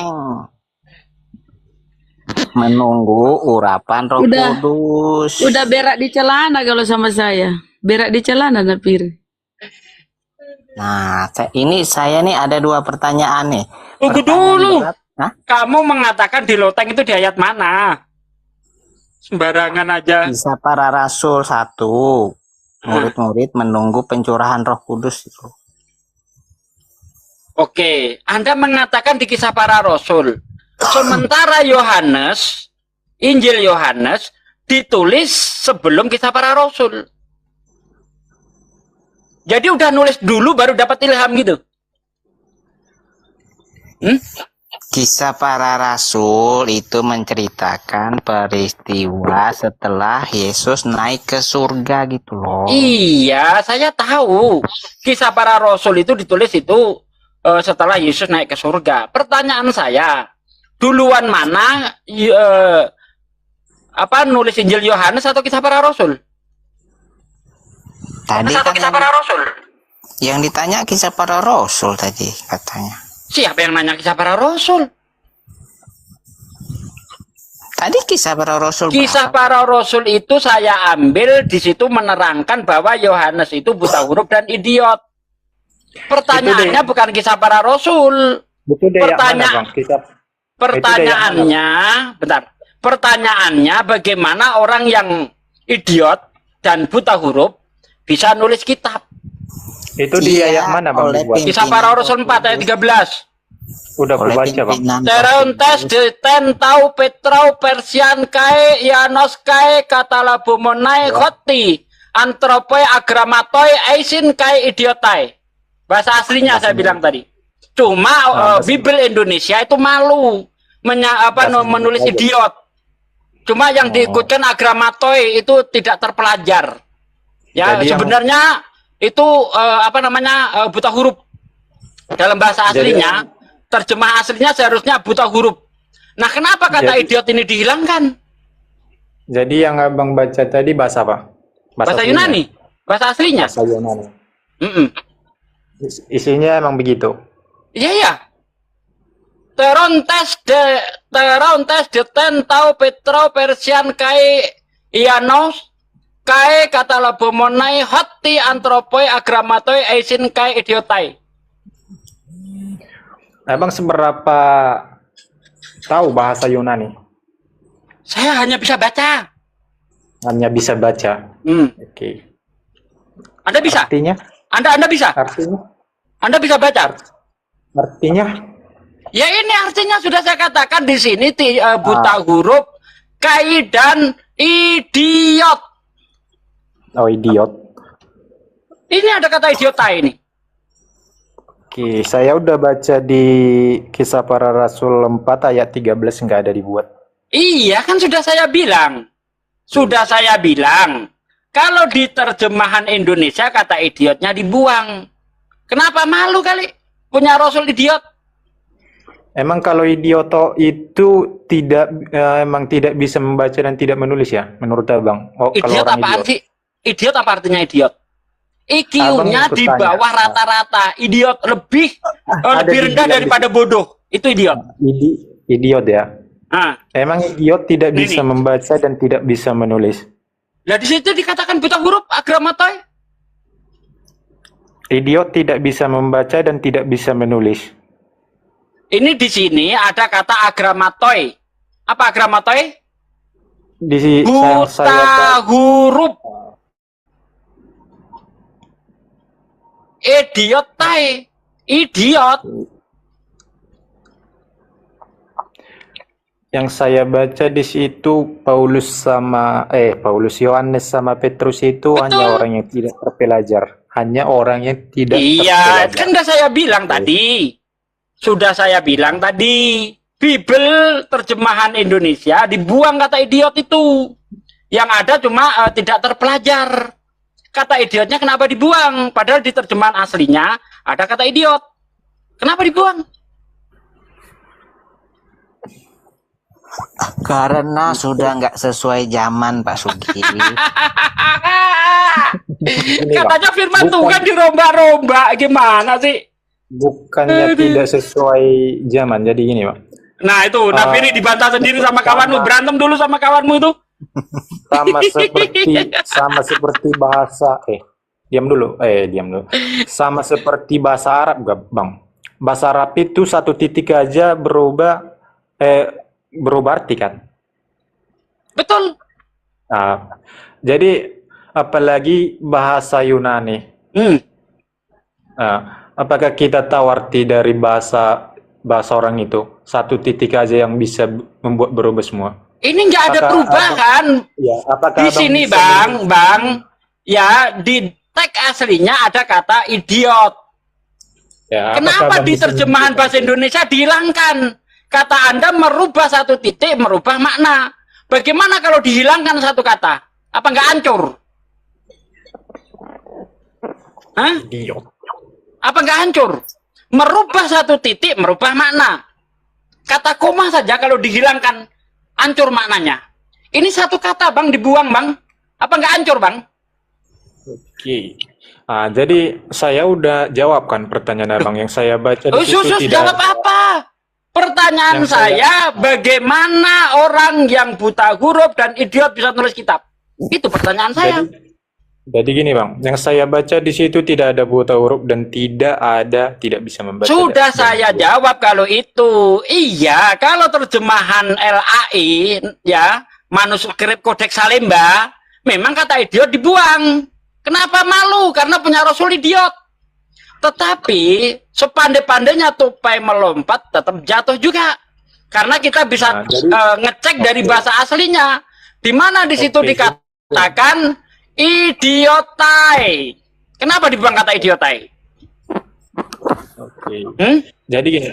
Menunggu urapan Roh Udah. Kudus. Udah berak di celana kalau sama saya. Berak di celana, Nafiri. Nah, saya nih ada 2 pertanyaan nih. Tunggu Pertanyaan dulu. berat. Hah? Kamu mengatakan di loteng itu di ayat mana? Sembarangan aja. Kisah Para Rasul 1. Murid-murid menunggu pencurahan Roh Kudus itu. Oke, Anda mengatakan di Kisah Para Rasul. Sementara Yohanes, Injil Yohanes ditulis sebelum Kisah Para Rasul. Jadi udah nulis dulu baru dapat ilham gitu. Kisah Para Rasul itu menceritakan peristiwa setelah Yesus naik ke surga gitu loh. Iya, saya tahu. Kisah Para Rasul itu ditulis itu setelah Yesus naik ke surga. Pertanyaan saya, duluan mana nulis Injil Yohanes atau Kisah Para Rasul? Tadi Atau kan Kisah Para Rasul? yang ditanya Kisah Para Rasul tadi katanya. Siapa yang nanya Kisah Para Rasul? Tadi Kisah Para Rasul. Kisah Para Rasul itu saya ambil di situ menerangkan bahwa Yohanes itu buta huruf dan idiot. Pertanyaannya bukan Kisah Para Rasul. Itu dia yang mana, Bang? Pertanyaannya, bentar. Pertanyaannya bagaimana orang yang idiot dan buta huruf bisa nulis kitab? Itu dia yang mana, Bang? oleh Dibuat? Kisah Para Rasul 4 ayat 13. Udah aku oleh baca, Bang. pimpinan Terontes de tentau petrau persian kae ianos kae kata labumonai khoti antropoe agramatoi aisin kae idiotai. Bahasa aslinya saya bilang tadi. Cuma Bible Indonesia itu malu menulis idiot. Cuma yang diikutkan agramatoi itu tidak terpelajar. Ya, Jadi sebenarnya itu buta huruf. Dalam bahasa aslinya, terjemah aslinya seharusnya buta huruf. Nah, kenapa kata idiot ini dihilangkan? Jadi yang abang baca tadi bahasa apa? Bahasa aslinya? Yunani, bahasa aslinya. Bahasa Yunani. Mm-mm. Isinya emang begitu. Iya ya. Terontes de tentau petro persian kai ianos kai kata labomonai hoti antropoi agramatoi aisin kai idiotai. Abang seberapa tahu bahasa Yunani? Saya hanya bisa baca. Hanya bisa baca. Oke. Anda bisa? Artinya? Anda bisa? Artinya? Anda bisa baca? Artinya? Ya ini artinya sudah saya katakan di sini buta huruf, kai dan idiot. Oh, idiot. Ini ada kata idiota ini. Oke, saya udah baca di Kisah Para Rasul 4 ayat 13 nggak ada dibuat. Iya kan sudah saya bilang. Sudah saya bilang. Kalau di terjemahan Indonesia kata idiotnya dibuang. Kenapa malu kali punya Rasul idiot? Emang kalau idioto itu emang tidak bisa membaca dan tidak menulis ya, menurut abang? Oh, Idiot kalau orang apaan idiot. sih? Idiot apa artinya idiot? IQ-nya Abang di ikut tanya. bawah rata-rata. Idiot lebih Ada rendah di- daripada bodoh. Itu idiot. Idiot ya. Nah, Emang idiot tidak Ini bisa nih. membaca dan tidak bisa menulis. nah di situ dikatakan buta huruf agramatoi. Idiot tidak bisa membaca dan tidak bisa menulis. Ini di sini ada kata agramatoi. Apa agramatoi? Di Buta huruf. Idiotai. Idiot. yang saya baca di situ Paulus Yohanes sama Petrus itu Betul. hanya orang yang tidak terpelajar, hanya orang yang tidak Iya, terpelajar. kan udah saya bilang tadi. Sudah saya bilang tadi. Bible terjemahan Indonesia dibuang kata idiot itu. Yang ada cuma tidak terpelajar. Kata idiotnya kenapa dibuang? Padahal di terjemahan aslinya ada kata idiot. Kenapa dibuang? karena sudah nggak sesuai zaman, Pak Sugi. Katanya firman Bukan. Tuhan diromba-romba. Gimana sih? Bukannya tidak sesuai zaman. Jadi gini, Pak. Nah itu, Nafiri dibantah sendiri sama kawanmu. Berantem dulu sama kawanmu itu. Sama seperti bahasa diam dulu. Sama seperti bahasa Arab, Bang. Bahasa Arab itu satu titik aja berubah arti kan. Betul. Nah, jadi apalagi bahasa Yunani. Nah, apakah kita tahu arti dari bahasa orang itu? Satu titik aja yang bisa membuat berubah semua. Ini nggak ada perubahan. Apakah Di Abang sini bisa bang, ya di tag aslinya ada kata idiot. apakah Kenapa Abang di bisa terjemahan bahasa Indonesia dihilangkan? Kata Anda merubah satu titik, merubah makna. Bagaimana kalau dihilangkan satu kata? Apa nggak hancur? Hah? Idiot. Apa nggak hancur? Merubah satu titik, merubah makna. Kata koma saja kalau dihilangkan, hancur maknanya. Ini satu kata bang dibuang bang. Apa nggak hancur bang? Oke. Nah, jadi saya udah jawabkan pertanyaan Abang yang saya baca di situ tidak Jawab apa? Pertanyaan Yang saya, bagaimana orang yang buta huruf dan idiot bisa nulis kitab? Itu pertanyaan saya. Jadi gini Bang, yang saya baca di situ tidak ada buta huruf dan tidak bisa membaca. Sudah saya jawab kalau itu. Iya, kalau terjemahan LAI, ya, manuskrip Kodeks Salemba, memang kata idiot dibuang. Kenapa malu? Karena punya Rasul idiot. Tetapi sepandai-pandainya tupai melompat tetap jatuh juga. Karena kita bisa Nah, jadi ngecek dari bahasa aslinya. Di mana di situ Oke. dikatakan idiotai. Kenapa dibuang kata idiotai? oke. Hmm? Jadi gini,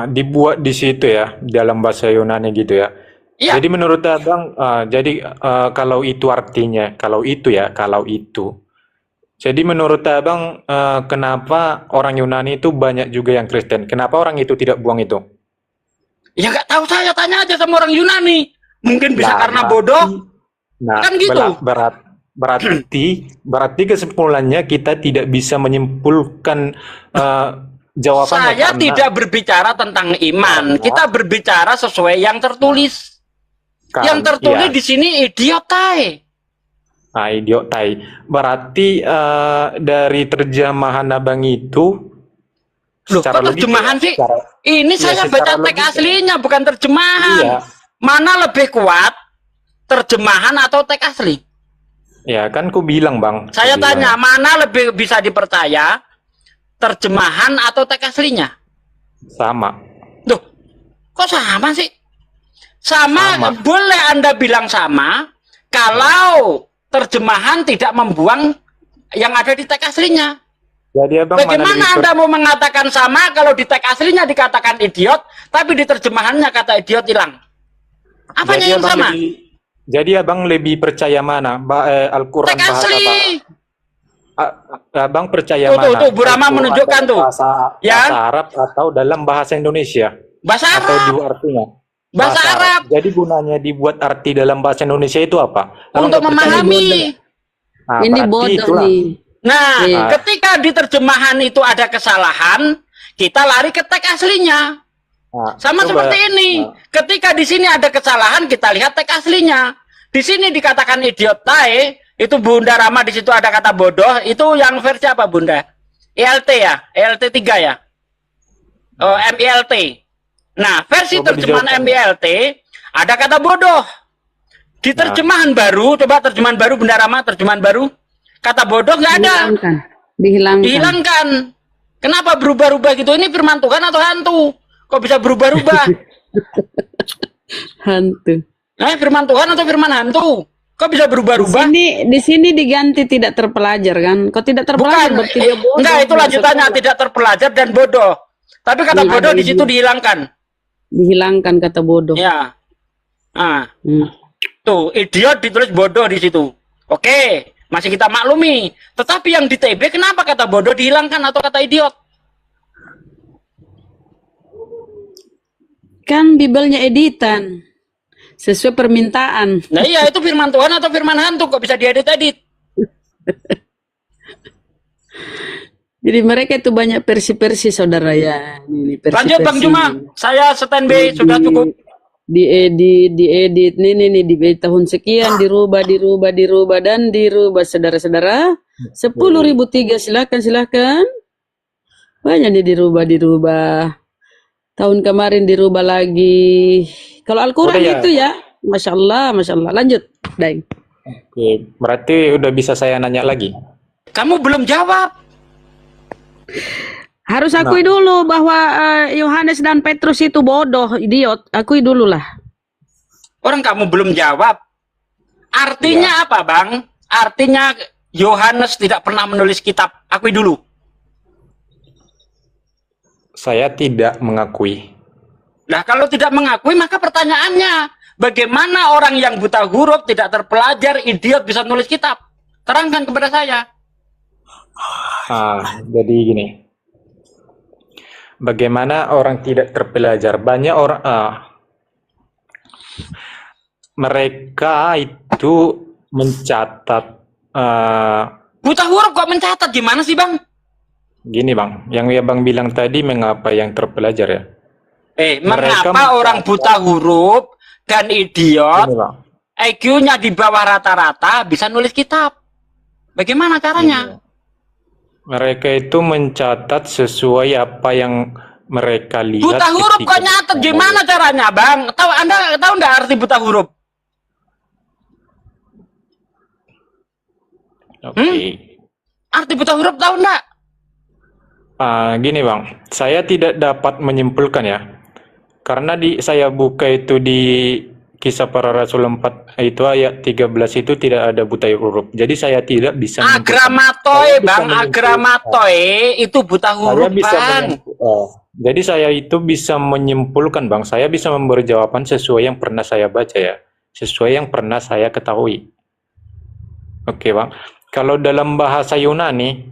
dibuat di situ ya dalam bahasa Yunani gitu ya. Iya. Jadi menurut abang, kalau itu artinya, kalau itu. Jadi menurut abang, kenapa orang Yunani itu banyak juga yang Kristen? Kenapa orang itu tidak buang itu? Ya nggak tahu, saya tanya aja sama orang Yunani. Mungkin bisa Nah, karena bodoh. Nah, Kan gitu. berarti kesimpulannya kita tidak bisa menyimpulkan jawabannya Saya karena tidak berbicara tentang iman. Karena- Kita berbicara sesuai yang tertulis. Yang tertulis iya. di sini idiotai. Nah, idiot tai. Berarti dari terjemahan abang itu Loh, secara kok logika terjemahan ya, sih? secara- Ini iya, saya secara baca teks logika. aslinya, bukan terjemahan. Iya, Mana lebih kuat, terjemahan atau teks asli? ya kan ku bilang bang. Saya Ku bilang. tanya, mana lebih bisa dipercaya, terjemahan atau teks aslinya? Sama. Loh, kok sama sih? Sama. Sama. Boleh Anda bilang sama, kalau terjemahan tidak membuang yang ada di teks aslinya. Jadi abang mana Bagaimana lebih Anda mau mengatakan sama kalau di teks aslinya dikatakan idiot, tapi di terjemahannya kata idiot hilang? Apanya yang sama? Jadi abang lebih percaya mana? Al-Quran Teks bahasa asli. Abang percaya Tuh, mana? tuh, Bu Rama Al-Quran menunjukkan dalam tuh. Bahasa Ya. Arab atau dalam bahasa Indonesia? Bahasa Atau Arab. dua artinya? Bahasa Arab. Jadi gunanya dibuat arti dalam bahasa Indonesia itu apa? Kalau Untuk nggak percaya memahami. Nah, Ini berarti bodoh itulah. nih. Nah, Iya. ketika di terjemahan itu ada kesalahan, kita lari ke teks aslinya. Nah, Sama coba. seperti ini. Nah, Ketika di sini ada kesalahan, kita lihat teks aslinya. Di sini dikatakan idiotai, itu Bunda Rama di situ ada kata bodoh, itu yang versi apa Bunda? ELT ya? ELT 3 ya? Oh, MILT. Nah, versi Coba terjemahan dijelaskan. MILT ada kata bodoh. Di terjemahan baru, coba terjemahan baru Bunda Rama, terjemahan baru. Kata bodoh nggak ada. Dihilangkan. Dihilangkan. Kenapa berubah-ubah gitu? Ini firman Tuhan atau hantu? Kok bisa berubah-ubah? Hantu. Firman Tuhan atau firman hantu? Kok bisa berubah-ubah? Di sini diganti tidak terpelajar kan? Kok tidak terpelajar Bukan. berarti dia bodoh. Enggak, itu lanjutannya tidak terpelajar dan bodoh. Tapi kata Iya, bodoh ada di situ ini. dihilangkan. Dihilangkan kata bodoh. Ya. Ah, Hmm. tuh idiot ditulis bodoh di situ. Oke, masih kita maklumi. Tetapi yang di TB kenapa kata bodoh dihilangkan atau kata idiot? Kan Bibelnya editan. Sesuai permintaan. Nah iya, itu firman Tuhan atau firman hantu kok bisa diedit-edit? Jadi mereka itu banyak versi-versi saudara ya. Ini Lanjut Bang versi-versi. Juma, saya standby sudah cukup. Diedit nih di tahun sekian dirubah dan dirubah saudara-saudara. 10.003 silakan. Banyak nih dirubah. Tahun kemarin dirubah lagi. Kalau Al-Quran Udah ya? itu ya, masya Allah. Lanjut, Daeng. Oke, berarti udah bisa saya nanya lagi. Kamu belum jawab. Harus akui dulu bahwa Yohanes dan Petrus itu bodoh, idiot. Akui dulu lah. Orang kamu belum jawab. Artinya apa, Bang? Artinya Yohanes tidak pernah menulis kitab. Akui dulu. Saya tidak mengakui. Nah, kalau tidak mengakui, maka pertanyaannya, bagaimana orang yang buta huruf, tidak terpelajar, idiot bisa nulis kitab? Terangkan kepada saya. Jadi gini. Bagaimana orang tidak terpelajar? Banyak orang mereka itu mencatat Buta huruf kok mencatat? Gimana sih, Bang? gini Bang, yang Bang bilang tadi mengapa yang terpelajar ya? Mengapa mencatat- orang buta huruf dan idiot, Gini Bang. IQ-nya di bawah rata-rata bisa nulis kitab? Bagaimana caranya? Mereka itu mencatat sesuai apa yang mereka lihat. Buta huruf ketika kok nyatet? Gimana caranya, Bang? Anda tahu nggak arti buta huruf? Oke. Arti buta huruf tahu nggak? Gini Bang, saya tidak dapat menyimpulkan ya. Karena saya buka itu di Kisah Para Rasul 4 itu ayat 13 itu tidak ada buta huruf. Jadi saya tidak bisa menyimpulkan. Agramatoy, Saya bisa Bang, menyimpulkan. agramatoy itu buta Saya huruf, bisa Bang. jadi saya itu bisa menyimpulkan Bang, saya bisa memberi jawaban sesuai yang pernah saya baca ya, sesuai yang pernah saya ketahui. Oke Bang, kalau dalam bahasa Yunani,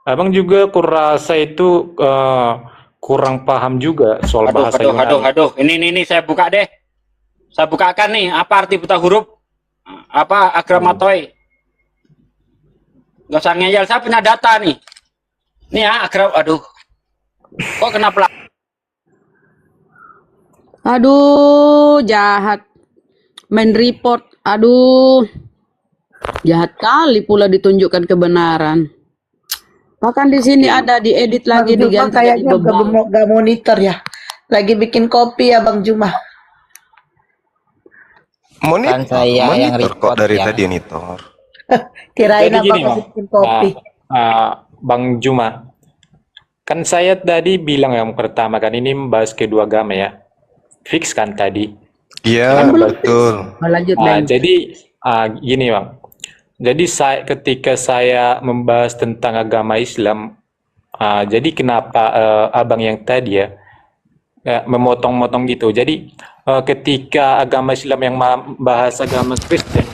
Abang juga kurasa itu kurang paham juga soal bahasa Yunani. Aduh, ini saya buka deh. Saya bukakan nih, apa arti buta huruf? Apa agramatoy? Gak usah ngeyel, saya punya data nih. Nih ya, aduh. Kok kenapa? Aduh, jahat. Main report. Aduh. Jahat kali pula ditunjukkan kebenaran. Bahkan di sini ada diedit lagi Bang Juma diganti jadi kayaknya beban. gak monitor ya. Lagi bikin kopi ya Bang Juma. Kan saya yang Monitor kok report dari ya. tadi monitor. Kirain Jadi gini, abang Bang. bikin kopi. Bang Juma, kan saya tadi bilang yang pertama kan ini membahas kedua agama ya, fix kan tadi. Iya, betul. Lanjut, Nah, Ben. jadi gini Bang, jadi ketika saya membahas tentang agama Islam, jadi kenapa abang yang tadi ya memotong-motong gitu. Jadi ketika agama Islam yang membahas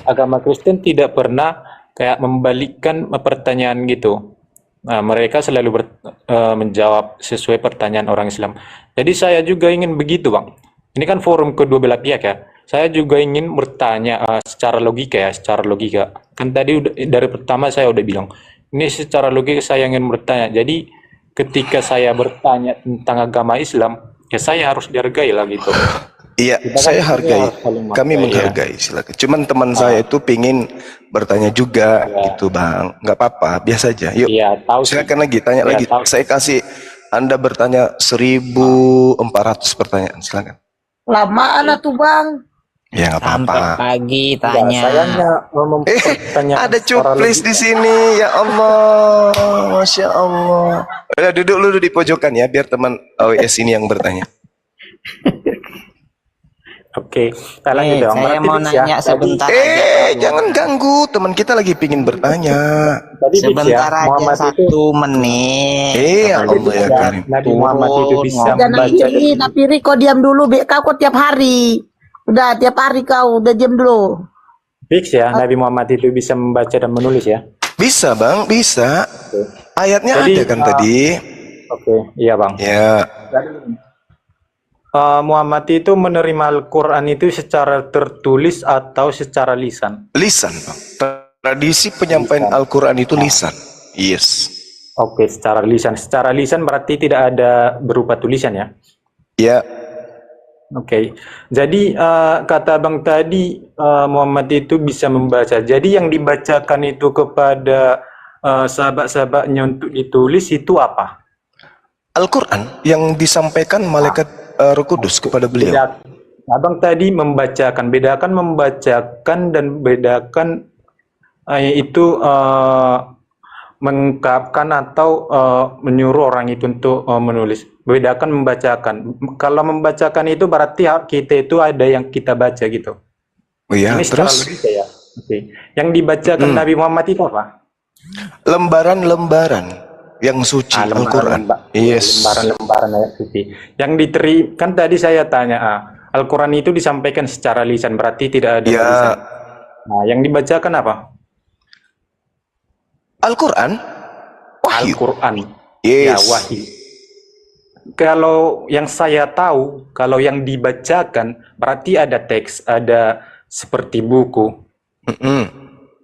agama Kristen tidak pernah kayak membalikkan pertanyaan gitu. Nah, mereka selalu menjawab sesuai pertanyaan orang Islam. Jadi saya juga ingin begitu, Bang. Ini kan forum kedua belah pihak ya. Saya juga ingin bertanya secara logika ya, secara logika. Kan tadi dari pertama saya udah bilang, ini secara logika saya ingin bertanya. Jadi ketika saya bertanya tentang agama Islam, ya saya harus dihargai lah gitu. Iya, Kita kan saya juga hargai. harus saling Kami menghargai, menghargai, silakan. Cuman teman saya itu pingin bertanya juga, gitu Bang. Nggak apa-apa, biasa aja. Yuk, Iya, tahu sih. silakan lagi, tanya Iya, lagi. tahu. Saya kasih Anda bertanya 1.400 pertanyaan, silakan. Lamaan tuh Bang. Ya nggak Sampai apa-apa. pagi Enggak, tanya. saya hanya mempertanyakan Ada secara cuplis logika. di sini, ya Allah, masya Allah. Udah duduk dulu di pojokan ya, biar teman AWS ini yang bertanya. Oke, kita lanjut dong. Saya Berarti mau fix ya. nanya sebentar aja. Jangan ganggu, teman kita lagi pingin bertanya. Tadi fix ya, Sebentar aja, Muhammad itu 1 menit. Ya Allah ya Karim. Nabi Muhammad itu bisa Jangan membaca Napiri, Napiri kau diam dulu. Kau kok tiap hari. Udah tiap hari kau udah diam dulu. fix ya, Nabi Muhammad itu bisa membaca dan menulis ya. Bisa Bang, bisa. Ayatnya Jadi, ada kan tadi? Oke, iya Bang. Ya, Muhammad itu menerima Al-Quran itu secara tertulis atau secara lisan? lisan Bang. Tradisi penyampaian Al-Quran itu lisan. Yes. Oke, secara lisan. Secara lisan berarti tidak ada berupa tulisan ya? Ya, Oke, jadi kata Bang tadi Muhammad itu bisa membaca. Jadi yang dibacakan itu kepada sahabat-sahabatnya untuk ditulis itu apa? Al-Quran yang disampaikan malaikat Roh Kudus kepada beliau. Abang tadi membacakan, bedakan membacakan dan bedakan itu mengungkapkan atau menyuruh orang itu untuk menulis. Bedakan membacakan. Kalau membacakan itu berarti kita itu ada yang kita baca gitu. Oh ya, Ini secara terus logika ya. Oke. Yang dibacakan Nabi Muhammad itu apa? lembaran-lembaran yang suci Al-Quran. Yes. Lembaran-lembaran ayat suci. Yang kan tadi saya tanya, Al-Quran itu disampaikan secara lisan, berarti tidak ada Ya, tulisan. Nah, yang dibacakan apa? Al-Quran, wahyu. Al-Quran. Ya, Yes. wahyu. Kalau yang saya tahu, kalau yang dibacakan berarti ada teks, ada seperti buku. Mm-mm.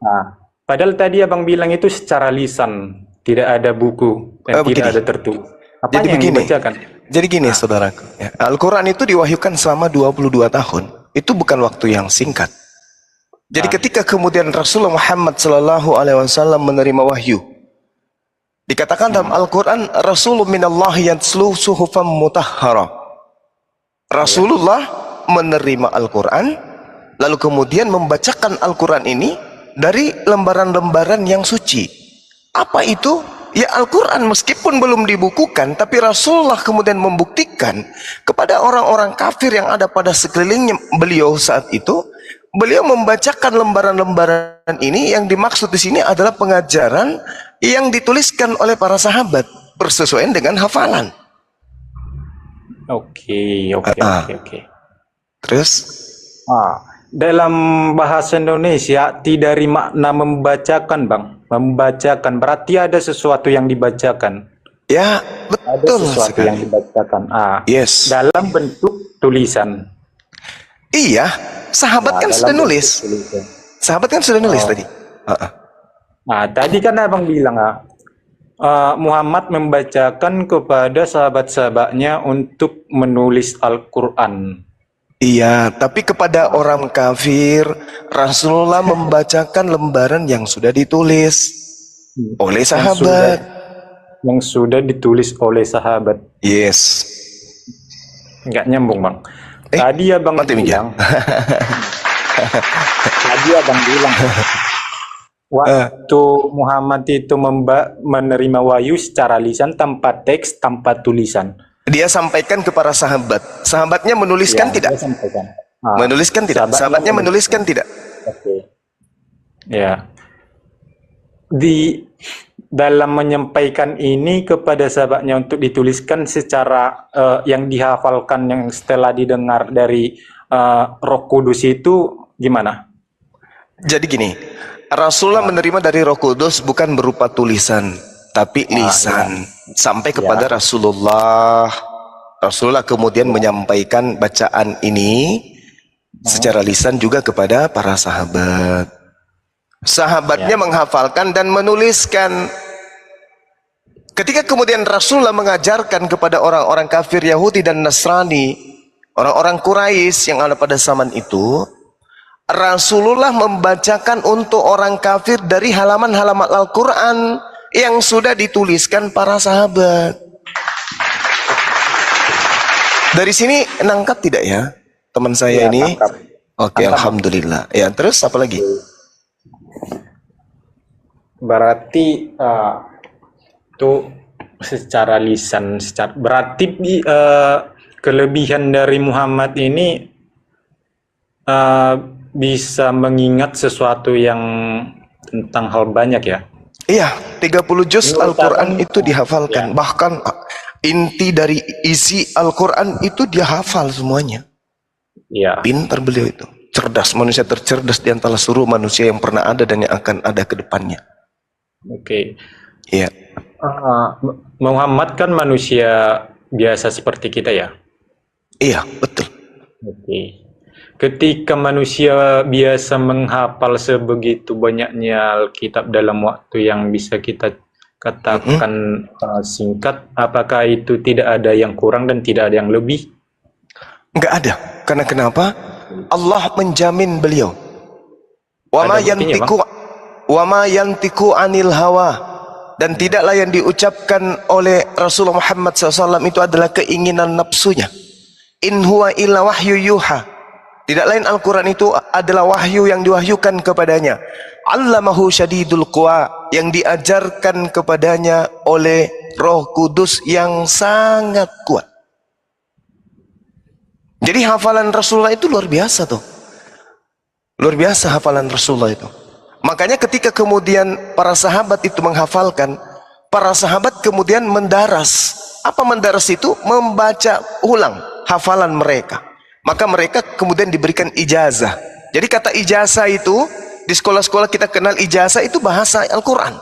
Nah, padahal tadi abang bilang itu secara lisan, tidak ada buku dan begini. tidak ada tertulis. Apa Jadi yang begini. dibacakan? Jadi gini saudaraku, ya, Al-Quran itu diwahyukan selama 22 tahun. Itu bukan waktu yang singkat. Jadi ketika kemudian Rasulullah Muhammad SAW menerima wahyu, dikatakan dalam Al-Quran, Rasulullah minallahi yatslu suhufan mutahhara. Rasulullah menerima Al-Quran, lalu kemudian membacakan Al-Quran ini dari lembaran-lembaran yang suci. Apa itu? Ya Al-Quran meskipun belum dibukukan, tapi Rasulullah kemudian membuktikan kepada orang-orang kafir yang ada pada sekelilingnya beliau saat itu. Beliau membacakan lembaran-lembaran ini, yang dimaksud di sini adalah pengajaran yang dituliskan oleh para sahabat bersesuaian dengan hafalan. Oke. Terus Dalam bahasa Indonesia tidak dari makna membacakan, Bang. Membacakan berarti ada sesuatu yang dibacakan. ya Ada betul sesuatu sekali. yang dibacakan. Yes. Dalam bentuk tulisan. Iya, sahabat kan Dalam sudah bentuk nulis. tulisan. Sahabat kan sudah nulis tadi. Tadi kan Abang bilang, Muhammad membacakan kepada sahabat-sahabatnya untuk menulis Al-Quran. Iya, tapi kepada orang kafir, Rasulullah membacakan lembaran yang sudah ditulis oleh sahabat. Yang sudah ditulis oleh sahabat. Yes. Nggak nyambung, Bang. Tadi Abang mati bilang. Tadi Abang bilang. Waktu Muhammad itu menerima wahyu secara lisan, tanpa teks, tanpa tulisan. Dia sampaikan kepada sahabat. Sahabatnya menuliskan Ya, tidak? dia sampaikan. Menuliskan tidak? Sahabatnya menuliskan tidak? Oke. Ya. Di dalam menyampaikan ini kepada sahabatnya untuk dituliskan secara yang dihafalkan, yang setelah didengar dari Roh Kudus itu gimana? Jadi gini, Rasulullah menerima dari Roh Kudus bukan berupa tulisan, tapi lisan. Sampai kepada Rasulullah. Rasulullah kemudian menyampaikan bacaan ini secara lisan juga kepada para sahabat. Sahabatnya menghafalkan dan menuliskan. Ketika kemudian Rasulullah mengajarkan kepada orang-orang kafir Yahudi dan Nasrani, orang-orang Quraisy yang ada pada zaman itu, Rasulullah membacakan untuk orang kafir dari halaman-halaman Al-Quran yang sudah dituliskan para sahabat. Dari sini nangkap tidak ya teman saya ini? Nangkap. Oke, alhamdulillah. Ya, terus apa lagi? Berarti itu secara lisan, berarti kelebihan dari Muhammad ini bisa mengingat sesuatu yang tentang hal banyak ya. Iya, 30 juz Al-Quran itu dihafalkan. Bahkan inti dari isi Al-Quran itu dia hafal semuanya. Iya. Pintar beliau itu. Cerdas, manusia tercerdas di antara seluruh manusia yang pernah ada dan yang akan ada ke depannya. Oke. Iya. Muhammad kan manusia biasa seperti kita ya. Iya, betul. Oke. Ketika manusia biasa menghafal sebegitu banyaknya Alkitab dalam waktu yang bisa kita katakan singkat, apakah itu tidak ada yang kurang dan tidak ada yang lebih? Enggak ada. Karena kenapa? Allah menjamin beliau. Wa ma yantiku anil hawa, dan tidaklah yang diucapkan oleh Rasulullah Muhammad SAW itu adalah keinginan nafsunya. In huwa illa wahyu yuha. Tidak lain Al-Quran itu adalah wahyu yang diwahyukan kepadanya. Allamahu syadidul quwa, yang diajarkan kepadanya oleh Roh Kudus yang sangat kuat. Jadi hafalan Rasulullah itu luar biasa tuh. Luar biasa hafalan Rasulullah itu. Makanya ketika kemudian para sahabat itu menghafalkan, para sahabat kemudian mendaras. Apa mendaras itu? Membaca ulang hafalan mereka. Maka mereka kemudian diberikan ijazah. Jadi kata ijazah itu, di sekolah-sekolah kita kenal ijazah itu bahasa Al-Quran.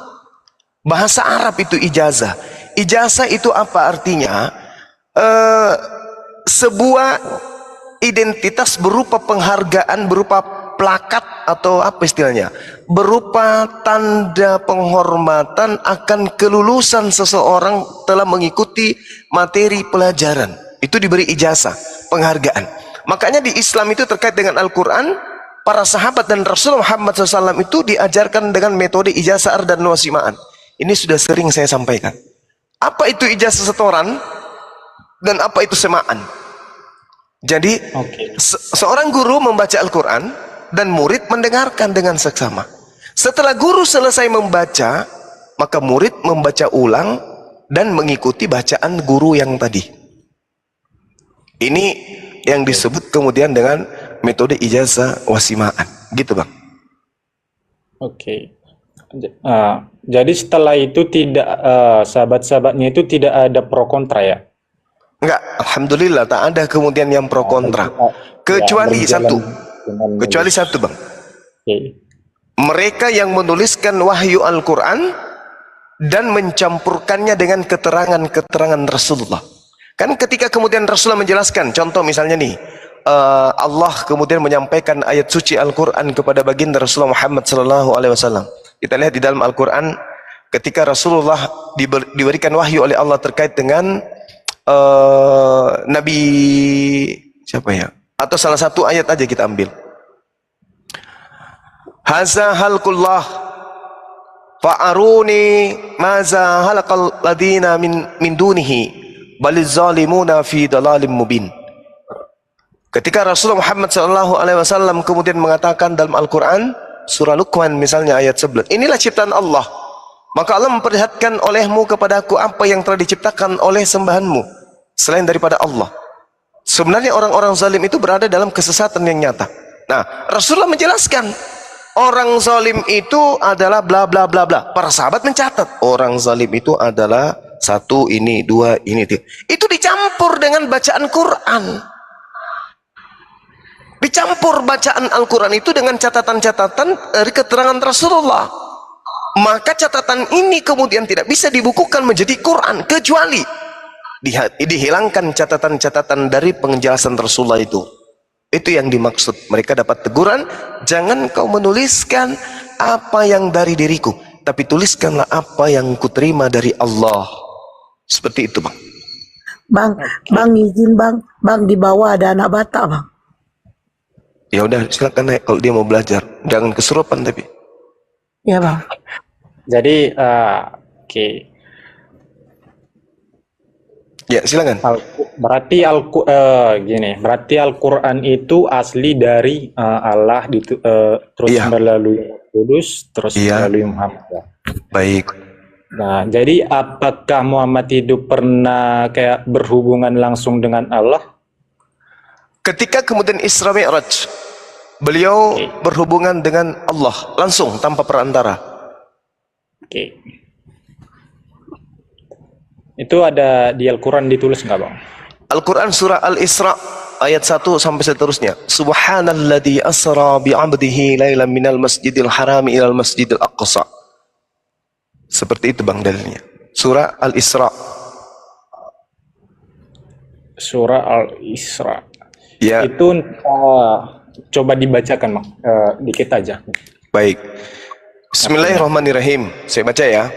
Bahasa Arab itu ijazah. Ijazah itu apa artinya? Sebuah identitas berupa penghargaan, berupa plakat atau apa istilahnya? Berupa tanda penghormatan akan kelulusan seseorang telah mengikuti materi pelajaran. Itu diberi ijazah, penghargaan. Makanya di Islam itu terkait dengan Al-Quran, para sahabat dan Rasulullah Muhammad SAW itu diajarkan dengan metode ijazah dan wasimaan. Ini sudah sering saya sampaikan. Apa itu ijazah setoran dan apa itu semaan? Jadi seorang guru membaca Al-Quran dan murid mendengarkan dengan seksama. Setelah guru selesai membaca, maka murid membaca ulang dan mengikuti bacaan guru yang tadi. Ini yang disebut kemudian dengan metode ijazah wasimaan, gitu Bang. Oke. Jadi setelah itu tidak sahabat-sahabatnya itu tidak ada pro kontra ya? Enggak, alhamdulillah tak ada kemudian yang pro kontra. Kecuali satu Bang. Oke. Mereka yang menuliskan wahyu Al-Quran dan mencampurkannya dengan keterangan-keterangan Rasulullah. Kan ketika kemudian Rasulullah menjelaskan, contoh misalnya nih, Allah kemudian menyampaikan ayat suci Al-Quran kepada baginda Rasulullah Muhammad SAW. Kita lihat di dalam Al-Quran, ketika Rasulullah diberikan wahyu oleh Allah terkait dengan Nabi siapa ya? Atau salah satu ayat aja kita ambil. Haza halqullah fa'aruni maza halaqal ladina min dunihi baliz zalimuna fi dalalim mubin. Ketika Rasulullah Muhammad SAW kemudian mengatakan dalam Al-Quran surah Luqman misalnya ayat 11, inilah ciptaan Allah, maka Allah memperlihatkan olehmu kepadaku apa yang telah diciptakan oleh sembahanmu selain daripada Allah. Sebenarnya orang-orang zalim itu berada dalam kesesatan yang nyata. Nah, Rasulullah menjelaskan orang zalim itu adalah bla bla bla bla. Para sahabat mencatat orang zalim itu adalah satu ini, dua ini, tiga. Itu dicampur dengan bacaan Quran. Dicampur bacaan Al-Quran itu dengan catatan-catatan dari keterangan Rasulullah. Maka catatan ini kemudian tidak bisa dibukukan menjadi Quran kecuali dihilangkan catatan-catatan dari penjelasan Rasulullah itu. Itu yang dimaksud. Mereka dapat teguran, jangan kau menuliskan apa yang dari diriku, tapi tuliskanlah apa yang kuterima dari Allah. Seperti itu Bang. Bang izin bang di bawah ada anak Batak bang. Ya udah silakan naik kalau dia mau belajar, jangan kesurupan tapi. Ya bang. Jadi oke. Ya silakan. Berarti Al-Quran itu asli dari Allah terus Iya. melalui Kudus terus Iya. melalui Muhammad ya. Baik. Nah, jadi apakah Muhammad itu pernah kayak berhubungan langsung dengan Allah? Ketika kemudian Isra Mi'raj, beliau berhubungan dengan Allah langsung tanpa perantara. Oke. Itu ada di Al-Quran ditulis nggak Bang? Al-Quran surah Al-Isra ayat 1 sampai seterusnya. Subhanalladzi asra bi'abdihi lailan minal masjidil harami ilal masjidil aqsa. Seperti itu Bang dalilnya. Surah Al-Isra. Surah Al-Isra. Ya. Itu coba dibacakan Bang, dikit aja. Baik. Bismillahirrahmanirrahim. Saya baca ya.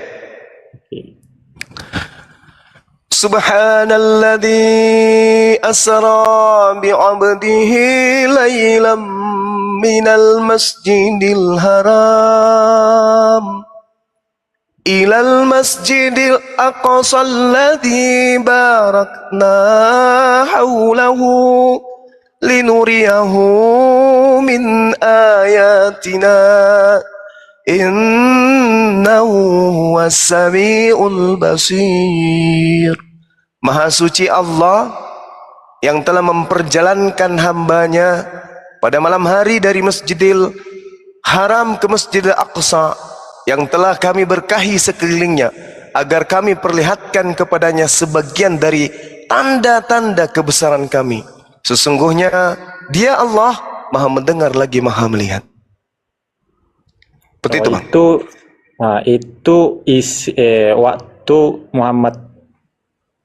Subhanalladzi asra bi'abdihi laylam minal masjidil haram ilal masjidil aqsa alladzi barakna hawlahu linuriyahu min ayatina innahu huwas samiul basir. Maha suci Allah yang telah memperjalankan hambanya pada malam hari dari Masjidil Haram ke Masjidil Aqsa yang telah kami berkahi sekelilingnya agar kami perlihatkan kepadanya sebagian dari tanda-tanda kebesaran kami. Sesungguhnya Dia Allah Maha mendengar lagi Maha melihat. Seperti itu Bang. Waktu Muhammad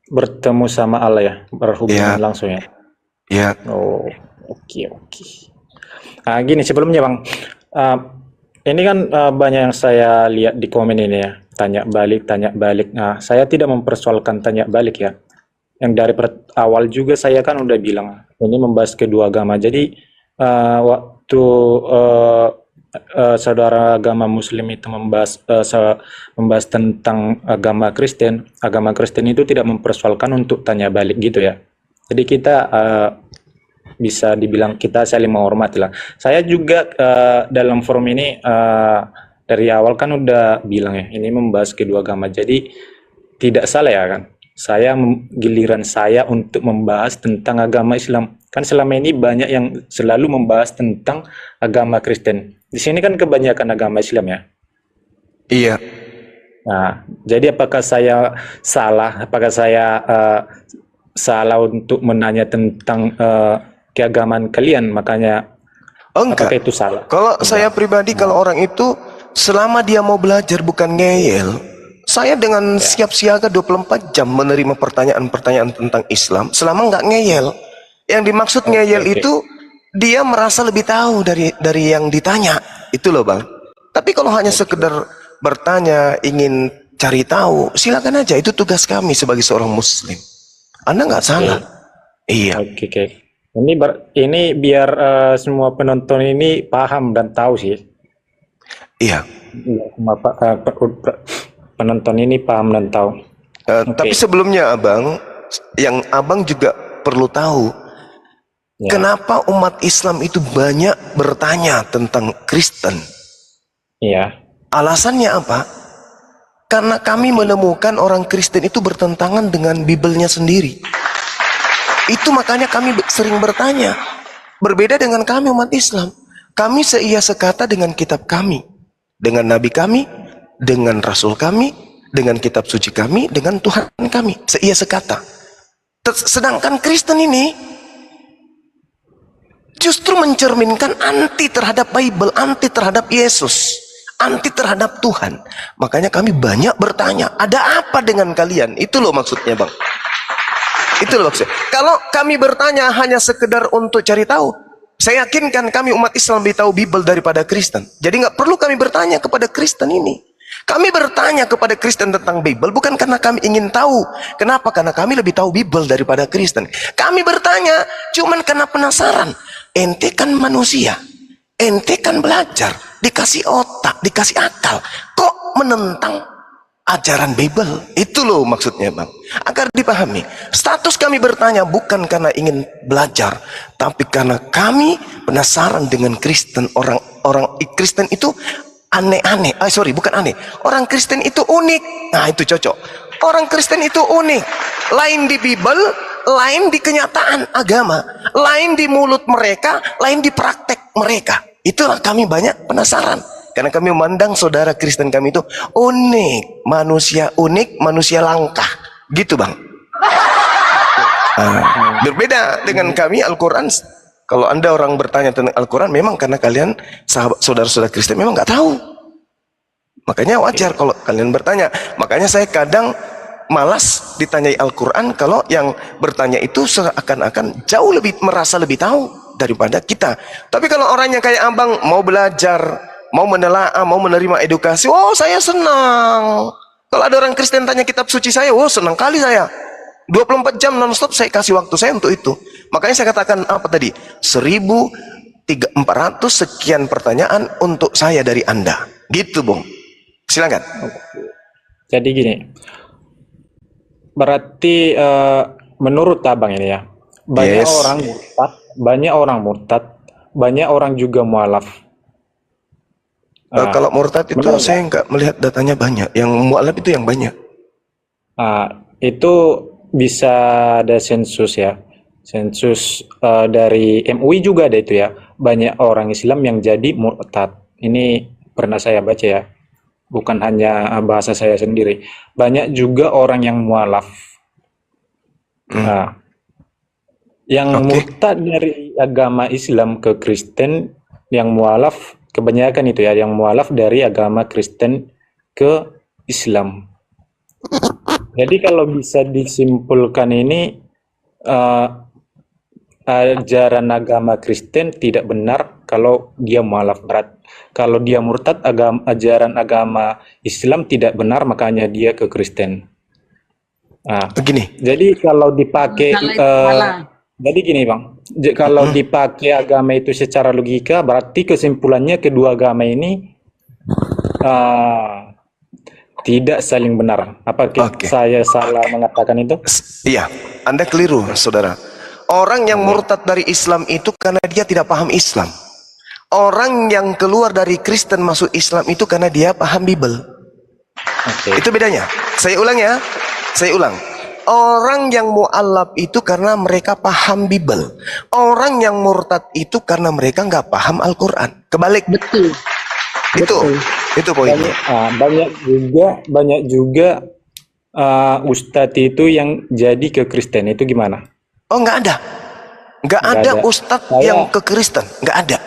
bertemu sama Allah ya, berhubungan langsung ya. Ya. Oh, oke. Nah, gini sebelumnya Bang, ini kan banyak yang saya lihat di komen ini ya, tanya balik. Nah, saya tidak mempersoalkan tanya balik ya. Yang dari awal juga saya kan udah bilang ini membahas kedua agama. Jadi waktu saudara agama Muslim itu membahas tentang agama Kristen itu tidak mempersoalkan untuk tanya balik gitu ya. Jadi kita bisa dibilang kita saling menghormati lah. Saya juga dalam forum ini dari awal kan udah bilang ya, ini membahas kedua agama. Jadi tidak salah ya kan? Giliran saya untuk membahas tentang agama Islam. Kan selama ini banyak yang selalu membahas tentang agama Kristen. Di sini kan kebanyakan agama Islam ya. Iya. Nah, jadi apakah saya salah? Apakah saya salah untuk menanya tentang keagamaan kalian? Makanya Enggak. apakah itu salah? Kalau saya pribadi, kalau orang itu selama dia mau belajar bukan ngeyel, saya dengan siap siaga 24 jam menerima pertanyaan-pertanyaan tentang Islam selama nggak ngeyel. Yang dimaksud ngeyel itu dia merasa lebih tahu dari yang ditanya. Itu loh Bang. Tapi kalau hanya sekedar bertanya, ingin cari tahu, silakan aja. Itu tugas kami sebagai seorang Muslim. Anda nggak salah. Iya. Oke, oke. Ini biar semua penonton ini paham dan tahu sih. Iya. Biar semua penonton ini paham dan tahu. Tapi sebelumnya Abang, yang Abang juga perlu tahu, kenapa umat Islam itu banyak bertanya tentang Kristen? Iya. Alasannya apa? Karena kami menemukan orang Kristen itu bertentangan dengan Bibelnya sendiri. Itu makanya kami sering bertanya. Berbeda dengan kami umat Islam. Kami seia sekata dengan kitab kami, dengan nabi kami, dengan rasul kami, dengan kitab suci kami, dengan Tuhan kami. Seia sekata. Sedangkan Kristen ini justru mencerminkan anti terhadap Bible, anti terhadap Yesus, anti terhadap Tuhan. Makanya kami banyak bertanya, ada apa dengan kalian? Itu loh maksudnya Bang. Itu loh maksudnya. Kalau kami bertanya hanya sekedar untuk cari tahu, saya yakinkan kami umat Islam lebih tahu Bible daripada Kristen. Jadi nggak perlu kami bertanya kepada Kristen ini. Kami bertanya kepada Kristen tentang Bible bukan karena kami ingin tahu. Kenapa? Karena kami lebih tahu Bible daripada Kristen. Kami bertanya cuman karena penasaran. Ente kan manusia, ente kan belajar, dikasih otak, dikasih akal, kok menentang ajaran Bible? Itu loh maksudnya Bang, agar dipahami. Status kami bertanya bukan karena ingin belajar, tapi karena kami penasaran dengan Kristen. Orang Kristen itu aneh-aneh, bukan aneh, orang Kristen itu unik. Nah itu cocok, orang Kristen itu unik, lain di Bible, lain di kenyataan agama, lain di mulut mereka, lain di praktek mereka. Itulah kami banyak penasaran, karena kami memandang saudara Kristen kami itu unik, manusia langka, gitu Bang. Berbeda dengan kami Al-Quran. Kalau Anda orang bertanya tentang Al-Quran, memang karena kalian saudara-saudara Kristen memang nggak tahu. Makanya wajar kalau kalian bertanya. Makanya saya kadang malas ditanyai Al-Quran kalau yang bertanya itu seakan-akan jauh lebih merasa lebih tahu daripada kita. Tapi kalau orangnya kayak Abang mau belajar, mau menelaah, mau menerima edukasi, oh saya senang. Kalau ada orang Kristen tanya kitab suci saya, oh senang kali saya. 24 jam non-stop saya kasih waktu saya untuk itu. Makanya saya katakan apa tadi? 1.400 sekian pertanyaan untuk saya dari Anda. Gitu Bung. Silakan. Jadi gini. Berarti menurut Abang ini ya, banyak orang murtad, banyak orang juga mualaf. Kalau murtad itu saya nggak melihat datanya banyak. Yang mualaf itu yang banyak. Itu bisa ada sensus ya, sensus dari MUI juga ada itu ya. Banyak orang Islam yang jadi murtad. Ini pernah saya baca ya. Bukan hanya bahasa saya sendiri. Banyak juga orang yang mualaf. Yang murtad dari agama Islam ke Kristen, yang mualaf kebanyakan itu ya, yang mualaf dari agama Kristen ke Islam. Jadi kalau bisa disimpulkan ini ajaran agama Kristen tidak benar kalau dia mualaf berat. Kalau dia murtad, ajaran agama Islam tidak benar, makanya dia ke Kristen. Begini. Jadi kalau dipakai, jadi gini Bang, kalau dipakai agama itu secara logika, berarti kesimpulannya kedua agama ini tidak saling benar. Apakah saya salah mengatakan itu? Iya, Anda keliru, saudara. Orang yang murtad dari Islam itu karena dia tidak paham Islam. Orang yang keluar dari Kristen masuk Islam itu karena dia paham Bible. Oke. Itu bedanya. Saya ulang ya. Saya ulang. Orang yang mu'alaf itu karena mereka paham Bible. Orang yang murtad itu karena mereka nggak paham Al-Quran. Kebalik. Betul. Itu poinnya. Banyak juga ustadz itu yang jadi ke Kristen itu gimana? Oh, nggak ada. Nggak ada ustadz yang ke Kristen. Nggak ada.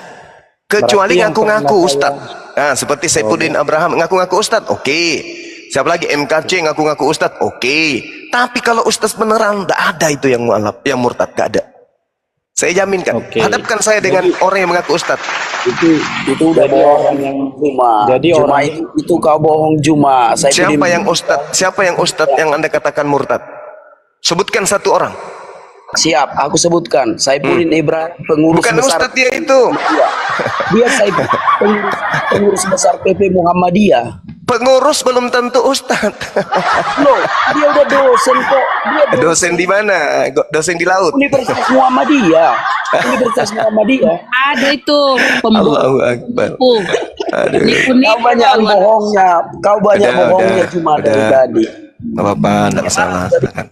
Kecuali Berarti yang ngaku-ngaku pernah ustadz. Nah, seperti Saifuddin Abraham ngaku-ngaku ustadz. Oke. Siapa lagi? MKC ngaku-ngaku ustadz. Oke. Tapi kalau ustadz beneran, nggak ada itu yang mu'alaf, yang murtad. Nggak ada. Saya jaminkan. Oke. Hadapkan saya dengan orang yang mengaku ustadz. Itu udah orang yang Juma. Jadi Juma orang itu kau bohong Juma. Siapa yang ustadz? Siapa yang ustadz yang Anda katakan murtad? Sebutkan satu orang. Siap, aku sebutkan. Saifuddin Ibrahim, pengurus Bukan besar ustadz dia itu. Dia pengurus besar PP Muhammadiyah. Pengurus belum tentu ustadz. Loh, dia udah dosen kok. Dia Dosen di mana? Dosen di laut. Universitas Muhammadiyah. Universitas Muhammadiyah. Ada itu pembuku. Allahu Akbar. Aduh. Nipu-nipu. Kau banyak bohongnya. Kau banyak Udah, bohongnya udah, cuma udah. dari tadi. Gak apa-apa, enggak masalah. Silakan.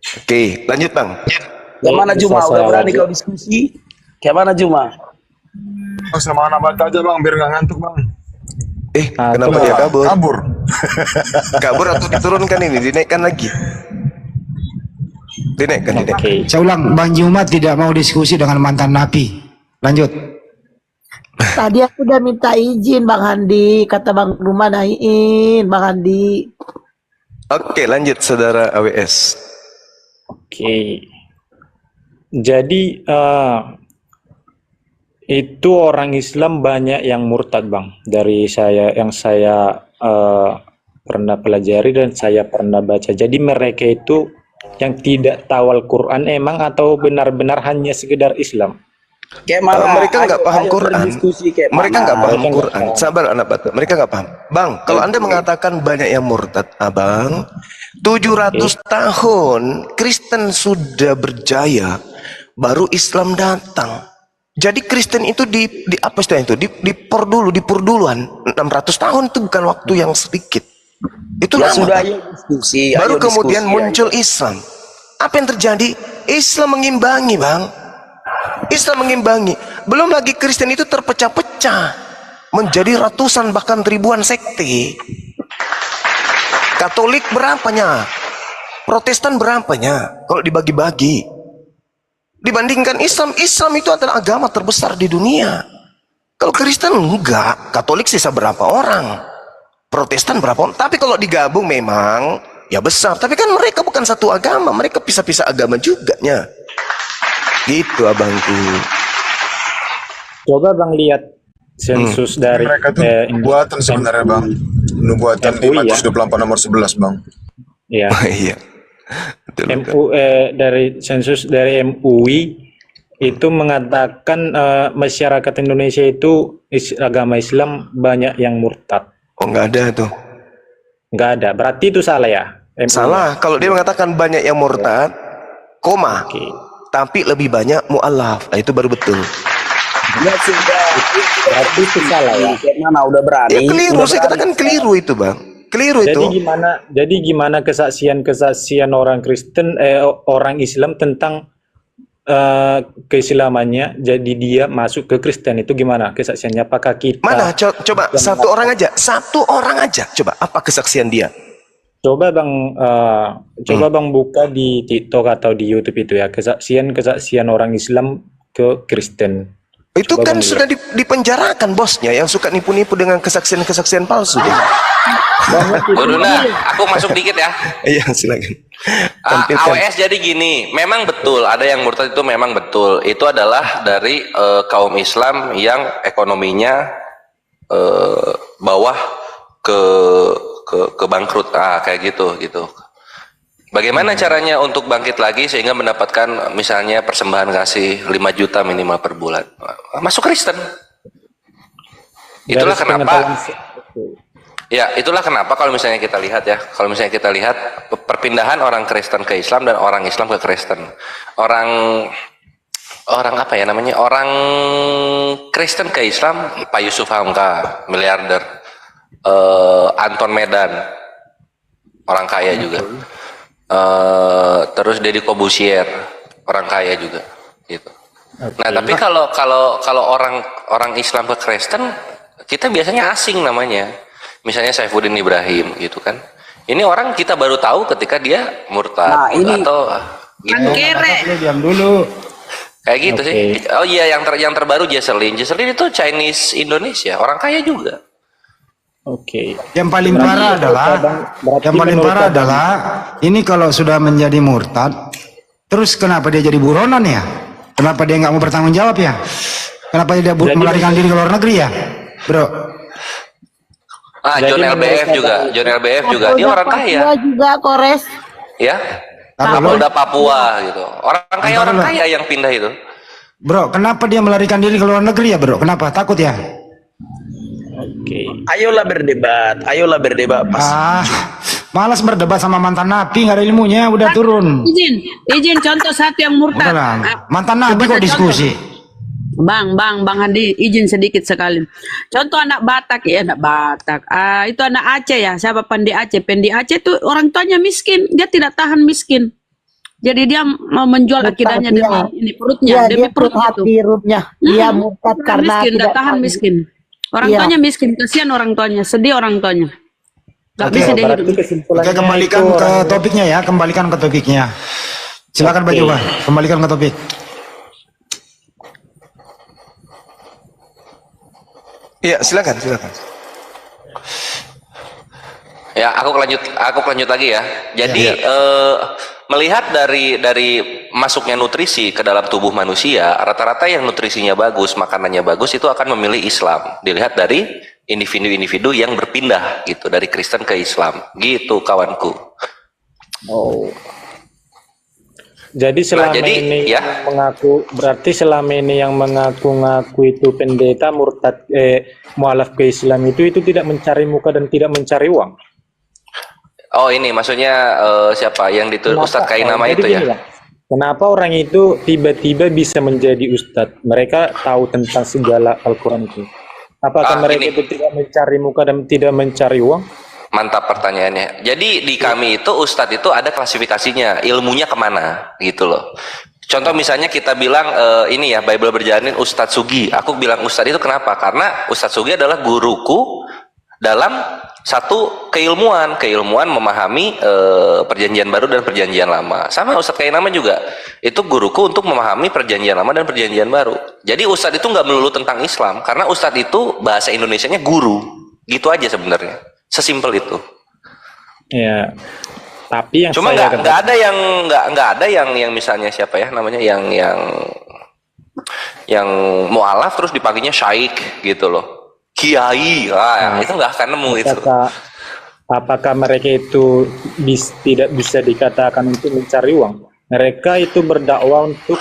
Oke, lanjut Bang. Yang mana Bisa Juma? Udah saya berani lanjut. kau diskusi? Kayak mana Juma? Sama anak baca aja bang, biar nggak ngantuk bang. Kenapa Coba. dia kabur? Kabur. Kabur atau diturunkan ini? Dinaikkan lagi? Dinaikkan. Oke. Saya ulang, Bang Juma tidak mau diskusi dengan mantan napi. Lanjut. Tadi aku udah minta izin Bang Handi, kata Bang Rumah naikin Bang Handi. Oke, lanjut saudara AWS. Oke. Jadi itu orang Islam banyak yang murtad, Bang. Dari yang saya pernah pelajari dan saya pernah baca. Jadi mereka itu yang tidak tahu Al-Quran emang atau benar-benar hanya sekedar Islam? Kayak mana? Mereka nggak paham Ayo Quran. berdiskusi kayak Mereka mana? nggak paham Mereka nggak Quran. paham. Sabar anak batu. Mereka nggak paham. Bang, kalau Anda mengatakan banyak yang murtad, Abang, 700 tahun Kristen sudah berjaya, baru Islam datang. Jadi Kristen itu di apa istilahnya itu? Dipur duluan. 600 tahun itu bukan waktu yang sedikit. Itu Ya lama, sudah, Bang. ayo diskusi. Baru ayo kemudian diskusi, muncul Islam. Apa yang terjadi? Islam mengimbangi, Bang. Islam mengimbangi. Belum lagi Kristen itu terpecah-pecah menjadi ratusan bahkan ribuan sekte. Katolik berapanya? Protestan berapanya? Kalau dibagi-bagi. Dibandingkan Islam, Islam itu adalah agama terbesar di dunia. Kalau Kristen enggak, Katolik sisa berapa orang? Protestan berapa orang? Tapi kalau digabung memang ya besar. Tapi kan mereka bukan satu agama, mereka pisah-pisah agama juga nya. Gitu abangku. Coba Bang lihat sensus dari Mereka tuh buatan sebenarnya bang. Buatan MUI ya. 528 nomor 11 bang. Ya. Iya. Betul, betul. Dari sensus dari MUI itu mengatakan masyarakat Indonesia itu agama Islam banyak yang murtad. Oh nggak ada tuh. Nggak ada. Berarti itu salah ya? MUI. Salah. Kalau dia mengatakan banyak yang murtad, koma. Oke. Tapi lebih banyak mu'alaf. Nah, itu baru betul. Ya sudah. Berarti itu salah ya? Kayak mana? Udah berani? Ya keliru. Udah Saya berani. katakan keliru itu bang. Keliru Jadi itu. gimana kesaksian orang Kristen orang Islam tentang keislamannya, jadi dia masuk ke Kristen itu gimana kesaksiannya? Apakah kita Mana? Coba satu orang aja. Satu orang aja. Coba apa kesaksian dia? coba Bang buka di TikTok atau di YouTube itu ya kesaksian orang Islam ke Kristen. Itu Coba kan Bang sudah dipenjarakan bosnya yang suka nipu-nipu dengan kesaksian-kesaksian palsu. dia. Udah, aku masuk dikit ya. Iya silakan. Tampilkan. AWS jadi gini, memang betul ada yang murtad itu memang betul. Itu adalah dari kaum Islam yang ekonominya bawah ke bangkrut, kayak gitu. Bagaimana caranya untuk bangkit lagi sehingga mendapatkan misalnya persembahan kasih 5 juta minimal per bulan? Masuk Kristen. Itulah Dari kenapa. pengetahuan- Ya, itulah kenapa kalau misalnya kita lihat ya, perpindahan orang Kristen ke Islam dan orang Islam ke Kristen. orang apa ya namanya, orang Kristen ke Islam, Pak Yusuf Hamka, miliarder, Anton Medan, orang kaya juga, terus Deddy Kobusier, orang kaya juga, gitu. Nah, tapi kalau orang Islam ke Kristen, kita biasanya asing namanya, misalnya Saifuddin Ibrahim, gitu kan. Ini orang kita baru tahu ketika dia murtad, Nah, ini atau gitu. Diam dulu. Kayak gitu sih. Oh iya, yang terbaru Jesselyn. Jesselyn itu Chinese Indonesia, orang kaya juga. Oke. Yang paling parah adalah ini kalau sudah menjadi murtad, terus kenapa dia jadi buronan ya? Kenapa dia nggak mau bertanggung jawab ya? Kenapa dia melarikan diri ke luar negeri ya, bro? John LBF juga, dia orang kaya. Papua juga Kores. Ya, Kapolda Papua gitu. Orang kaya yang pindah itu. Bro, kenapa dia melarikan diri ke luar negeri ya, bro? Kenapa? Takut ya? Oke. Ayolah berdebat, Mas. Malas berdebat sama mantan napi, nggak ada ilmunya, udah turun. Izin contoh satu yang murtad. Udahlah, mantan napi kok diskusi. Bang Hadi, izin sedikit sekali. Contoh anak Batak ya, anak Batak. Itu anak Aceh ya, siapa Pandi Aceh? Pandi Aceh itu orang tuanya miskin, dia tidak tahan miskin. Jadi dia mau menjual akidahnya demi ini perutnya, demi perut itu. Dia murtad karena miskin, tidak tahan miskin. Orang tuanya miskin, kasihan orang tuanya, sedih orang tuanya. Gak bisa dia hidup. Oke, kembalikan ke topiknya ya, Silakan Pak Juba, kembalikan ke topik. Iya, silakan. Ya, aku lanjut lagi ya. Jadi melihat dari masuknya nutrisi ke dalam tubuh manusia, rata-rata yang nutrisinya bagus, makanannya bagus itu akan memilih Islam. Dilihat dari individu-individu yang berpindah gitu dari Kristen ke Islam. Gitu kawanku. Oh. Jadi selama ini yang mengaku, berarti selama ini yang mengaku-ngaku itu pendeta murtad mualaf ke Islam itu tidak mencari muka dan tidak mencari uang. Oh, ini maksudnya siapa yang dituduh Ustadz Kainama itu ya? Kenapa orang itu tiba-tiba bisa menjadi Ustadz? Mereka tahu tentang segala Al-Quran itu. Apakah mereka itu tidak mencari muka dan tidak mencari uang? Mantap pertanyaannya. Jadi di kami itu Ustadz itu ada klasifikasinya, ilmunya kemana gitu loh. Contoh misalnya kita bilang ini ya, Bible Berjalanin Ustadz Sugi. Aku bilang Ustadz itu kenapa? Karena Ustadz Sugi adalah guruku dalam satu keilmuan memahami perjanjian baru dan perjanjian lama. Sama Ustadz Kainama juga, itu guruku untuk memahami perjanjian lama dan perjanjian baru. Jadi Ustadz itu nggak melulu tentang Islam, karena Ustadz itu bahasa Indonesianya guru, gitu aja sebenarnya, sesimpel itu. Ya, tapi yang cuma nggak ada yang misalnya siapa ya namanya yang mualaf terus dipanggilnya syaikh gitu loh. Kiai, itu nggak akan nemu itu. Apakah mereka itu tidak bisa dikatakan untuk mencari uang? Mereka itu berdakwah untuk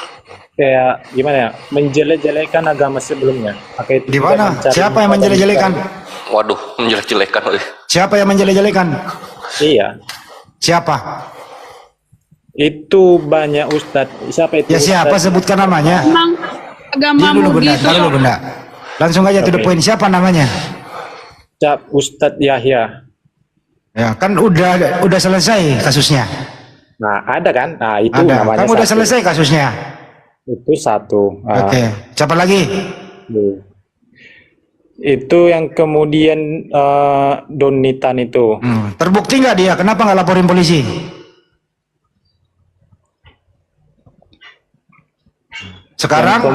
kayak gimana ya, menjelek-jelekan agama sebelumnya. Di mana? Siapa yang menjelek-jelekan? Waduh, menjelek-jelekan. Siapa yang menjelek-jelekan? Iya. Siapa? Itu banyak ustadz. Siapa itu? Ya siapa? Sebutkan namanya. Emang agamamu gitu. Benda. Langsung aja to the point. Siapa namanya? Ustadz Yahya. Ya kan udah selesai kasusnya. Nah ada kan? Nah itu ada. namanya. Kamu udah selesai kasusnya. Itu satu. Oke. Siapa lagi? Itu yang kemudian Donitan itu. Terbukti nggak dia? Kenapa nggak laporin polisi? Sekarang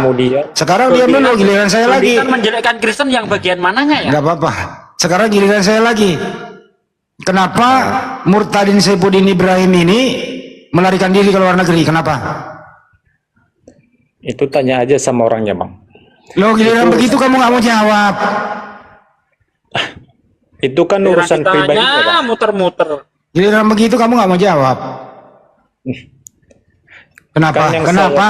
dia dulu, giliran saya lagi. Kan menjelekkan Kristen yang bagian mananya ya? Nggak apa-apa. Sekarang giliran saya lagi. Kenapa Murtadin Saifuddin Ibrahim ini melarikan diri ke luar negeri? Kenapa? Itu tanya aja sama orangnya, Bang. Loh, giliran begitu kamu nggak mau jawab. Itu kan urusan pribadi. Muter-muter. Giliran begitu kamu nggak mau jawab. Kenapa? Kenapa?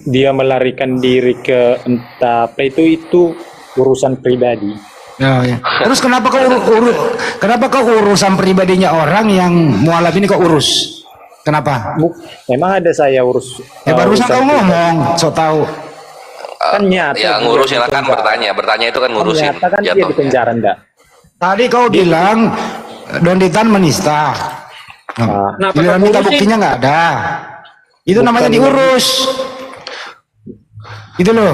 Dia melarikan diri ke entah apa itu urusan pribadi. Oh, ya. Terus kenapa kau urusan pribadinya orang yang mualaf ini kok urus? Kenapa? Memang ada saya urus. Ya barusan urusan kau pribadi. ngomong, so tahu. Kan nyata. Ya dia ngurus di silakan penjara. bertanya itu kan Kan ngurusin nyata kan dia di jatuhnya. penjara enggak? Tadi kau bilang Donditan menista. Nah, Giliran apa minta ngurusin? buktinya nggak ada. Itu namanya Bukan. diurus. Itu loh.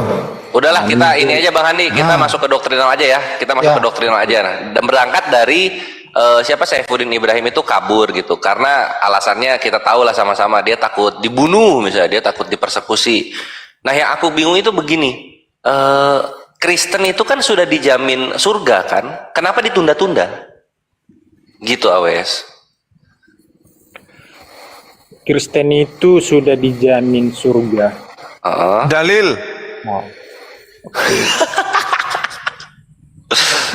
Udahlah kita ini aja Bang Handi, kita masuk ke doktrinal aja ya. Kita masuk Ya. ke doktrinal aja. Nah, dan berangkat dari siapa Saifuddin Ibrahim itu kabur gitu. Karena alasannya kita tahu lah sama-sama, dia takut dibunuh misalnya, dia takut dipersekusi. Nah, yang aku bingung itu begini. Kristen itu kan sudah dijamin surga kan? Kenapa ditunda-tunda? Gitu AWS. Kristen itu sudah dijamin surga. Dalil. Oh.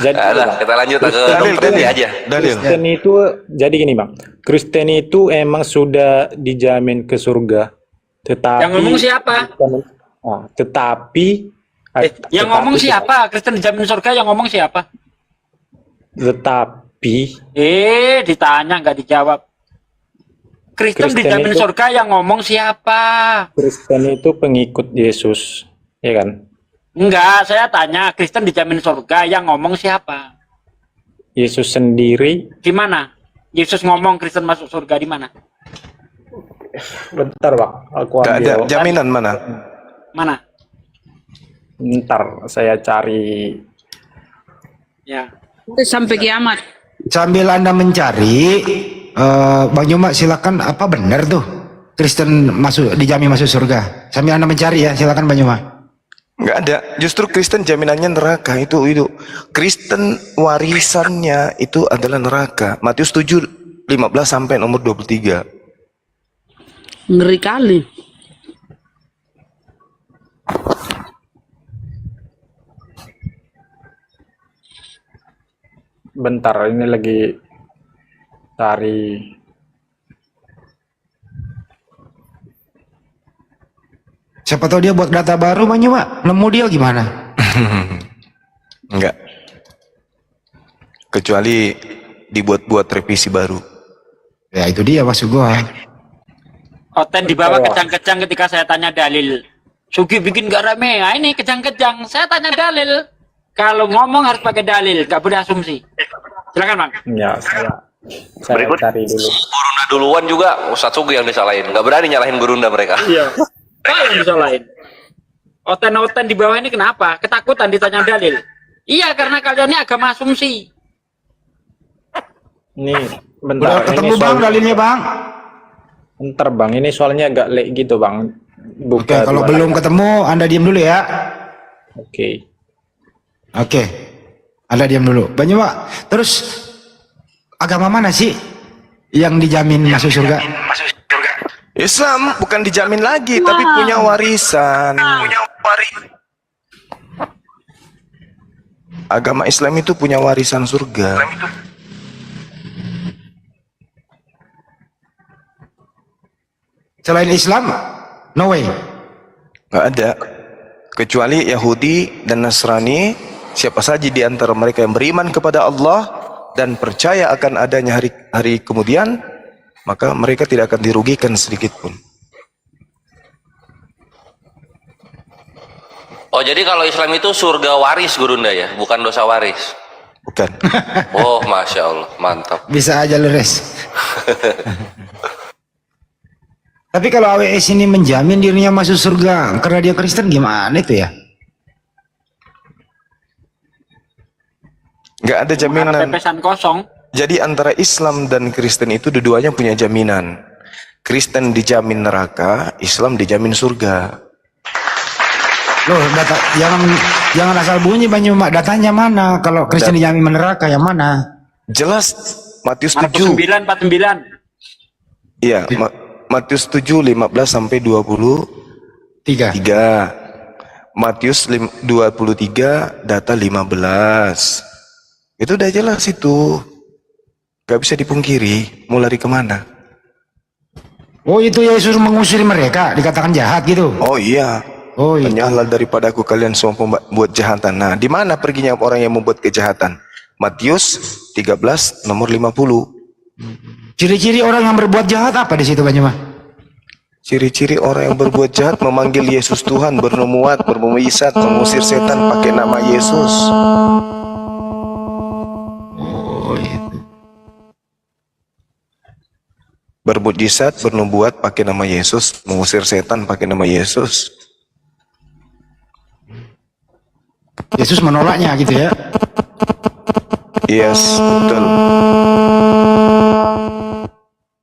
Jadi Nah, kita lanjut ke Dalil, doktrinnya dalil. aja. Dalil. Kristen itu jadi gini bang, Kristen itu emang sudah dijamin ke surga, tetapi Yang ngomong siapa? Tetapi Yang ngomong siapa? Kristen dijamin surga yang ngomong siapa? Tetapi Ditanya nggak dijawab. Kristen Kristen dijamin itu- surga yang ngomong siapa? Kristen itu pengikut Yesus, ya kan? Enggak, saya tanya Kristen dijamin surga yang ngomong siapa? Yesus sendiri. Di mana? Yesus ngomong Kristen masuk surga di mana? Bentar bang, aku Nggak ada ambil. jaminan mana? Mana? Bentar, saya cari. Ya. Sampai kiamat. Sambil Anda mencari, Bang Yuma silakan, apa benar tuh Kristen dijamin masuk surga? Sambil Anda mencari ya, silakan Bang Yuma. Nggak ada. Justru Kristen jaminannya neraka itu. Kristen warisannya itu adalah neraka. Matius 7:15 sampai nomor 23. Ngeri kali. Bentar, ini lagi cari. Siapa tahu dia buat data baru Bang Yuma. Nemu dia gimana? Enggak. Kecuali dibuat-buat revisi baru. Ya itu dia maksud gua. Oten di bawah kejang-kejang ketika saya tanya dalil. Sugi bikin gak rame. Nah, ini kejang-kejang. Saya tanya dalil. Kalau ngomong harus pakai dalil, gak boleh asumsi. Silakan Bang. Ya, saya cari dulu. Gurunda duluan juga Ustadz Sugi yang disalahin. Nggak berani nyalahin Gurunda mereka. Iya. Apa yang disalahin? Oten-oten di bawah ini kenapa? Ketakutan ditanya dalil. Iya, karena kalian ini agama asumsi. Ini Udah bentar. ketemu ini Bang dalilnya Bang? Bentar bang, ini soalnya agak lek gitu bang. Oke, kalau belum ketemu Anda diam dulu ya. Oke. Oke. Anda diam dulu. Bang Yuma, terus agama mana sih yang dijamin masuk surga? Islam bukan dijamin lagi, tapi punya warisan. Agama Islam itu punya warisan surga. Selain Islam, no way. Nggak ada. Kecuali Yahudi dan Nasrani, siapa saja di antara mereka yang beriman kepada Allah dan percaya akan adanya hari kemudian, maka mereka tidak akan dirugikan sedikit pun. Oh jadi kalau Islam itu surga waris Gurunda ya, bukan dosa waris. Bukan. Oh masya Allah, mantap. Bisa aja leres. Tapi kalau AWS ini menjamin dirinya masuk surga karena dia Kristen, gimana itu ya? Nggak ada jaminan. Pepesan kosong. Jadi antara Islam dan Kristen itu dua-duanya punya jaminan. Kristen dijamin neraka, Islam dijamin surga. Loh, data jangan asal bunyi Bang Yuma. Datanya mana? Kalau Kristen dijamin neraka yang mana? Jelas Matius Markus 7. 9:49. Iya, Matius 7:15 sampai 23. Matius 23 data 15. Itu udah jelas itu. Gak bisa dipungkiri. Mau lari kemana? Oh, itu Yesus mengusir mereka, dikatakan jahat gitu. Oh iya. Oh iya. Menyalahlah daripada aku kalian semua pembuat kejahatan. Nah, di mana perginya orang yang membuat kejahatan? Matius 13 nomor 50. Ciri-ciri orang yang berbuat jahat apa di situ Bang Juma? Ciri-ciri orang yang berbuat jahat memanggil Yesus Tuhan, bernubuat, bermujizat, mengusir setan pakai nama Yesus. Oh itu. Bermujizat, bernubuat pakai nama Yesus, mengusir setan pakai nama Yesus. Yesus menolaknya gitu ya. Yes, betul.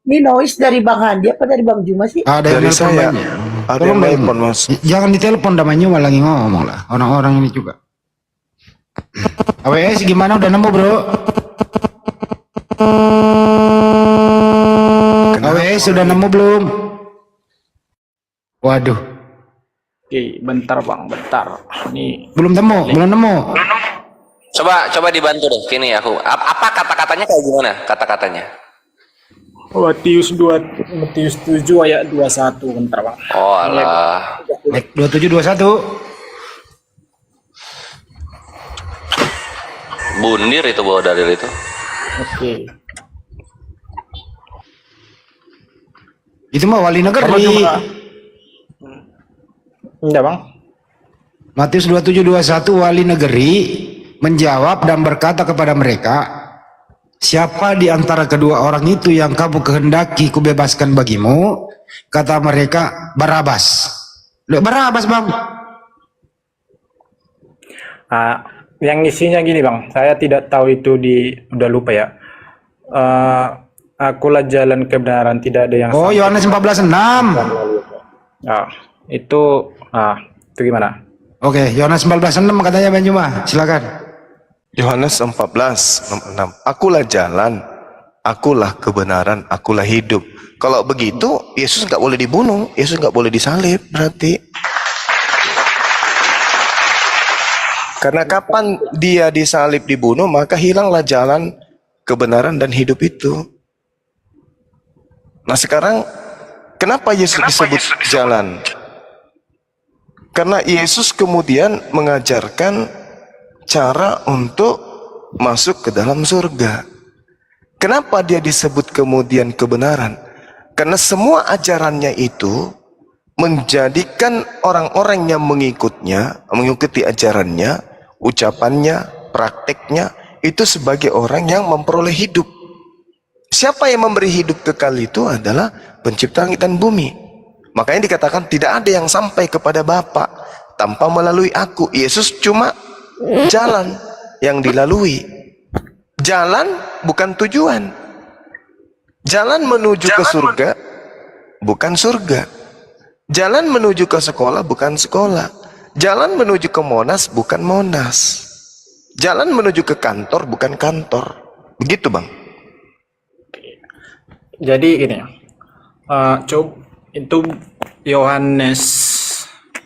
Ini noise dari Bang Handi apa dari Bang Juma sih? Ada yang Dari nelpon saya. banyak. Ada Tolong yang Bang, nelpon, Mas. jangan ditelepon Bang Juma lagi ngomong lah. Orang-orang ini juga. AWS gimana, udah nemu bro? AWS sudah nemu belum? Waduh, Oke, bentar bang, bentar. Ini belum nemu. Coba dibantu deh. Sini aku. Apa kata-katanya kayak gimana? Kata-katanya. Matius 7 ayat 21, bentar bang. Oh alah. 2721. Bundir itu bawa dalil itu. Oke. Itu mah wali negeri. Enggak bang. Matius 27:21, wali negeri menjawab dan berkata kepada mereka, siapa di antara kedua orang itu yang kamu kehendaki kubebaskan bagimu? Kata mereka, Barabas. Loh, Barabas bang. Yang isinya gini bang, saya tidak tahu itu udah lupa ya. Akulah jalan kebenaran, tidak ada yang Oh, sampai Yohanes 14:6. itu gimana? Oke, Yohanes 14:6 katanya Bang Juma. Silakan. Yohanes 14:6. Akulah jalan, akulah kebenaran, akulah hidup. Kalau begitu, Yesus nggak boleh dibunuh, Yesus nggak boleh disalib, berarti. Karena kapan dia disalib dibunuh, maka hilanglah jalan, kebenaran dan hidup itu. Nah sekarang, kenapa Yesus disebut jalan? Karena Yesus kemudian mengajarkan cara untuk masuk ke dalam surga. Kenapa dia disebut kemudian kebenaran? Karena semua ajarannya itu menjadikan orang-orang yang mengikuti ajarannya, ucapannya, prakteknya, itu sebagai orang yang memperoleh hidup. Siapa yang memberi hidup kekal itu adalah pencipta langit dan bumi. Makanya dikatakan tidak ada yang sampai kepada Bapa tanpa melalui aku. Yesus cuma jalan yang dilalui. Jalan bukan tujuan. Jalan menuju ke surga bukan surga. Jalan menuju ke sekolah bukan sekolah. Jalan menuju ke Monas bukan Monas. Jalan menuju ke kantor bukan kantor. Begitu Bang. Jadi gini, coba itu Yohanes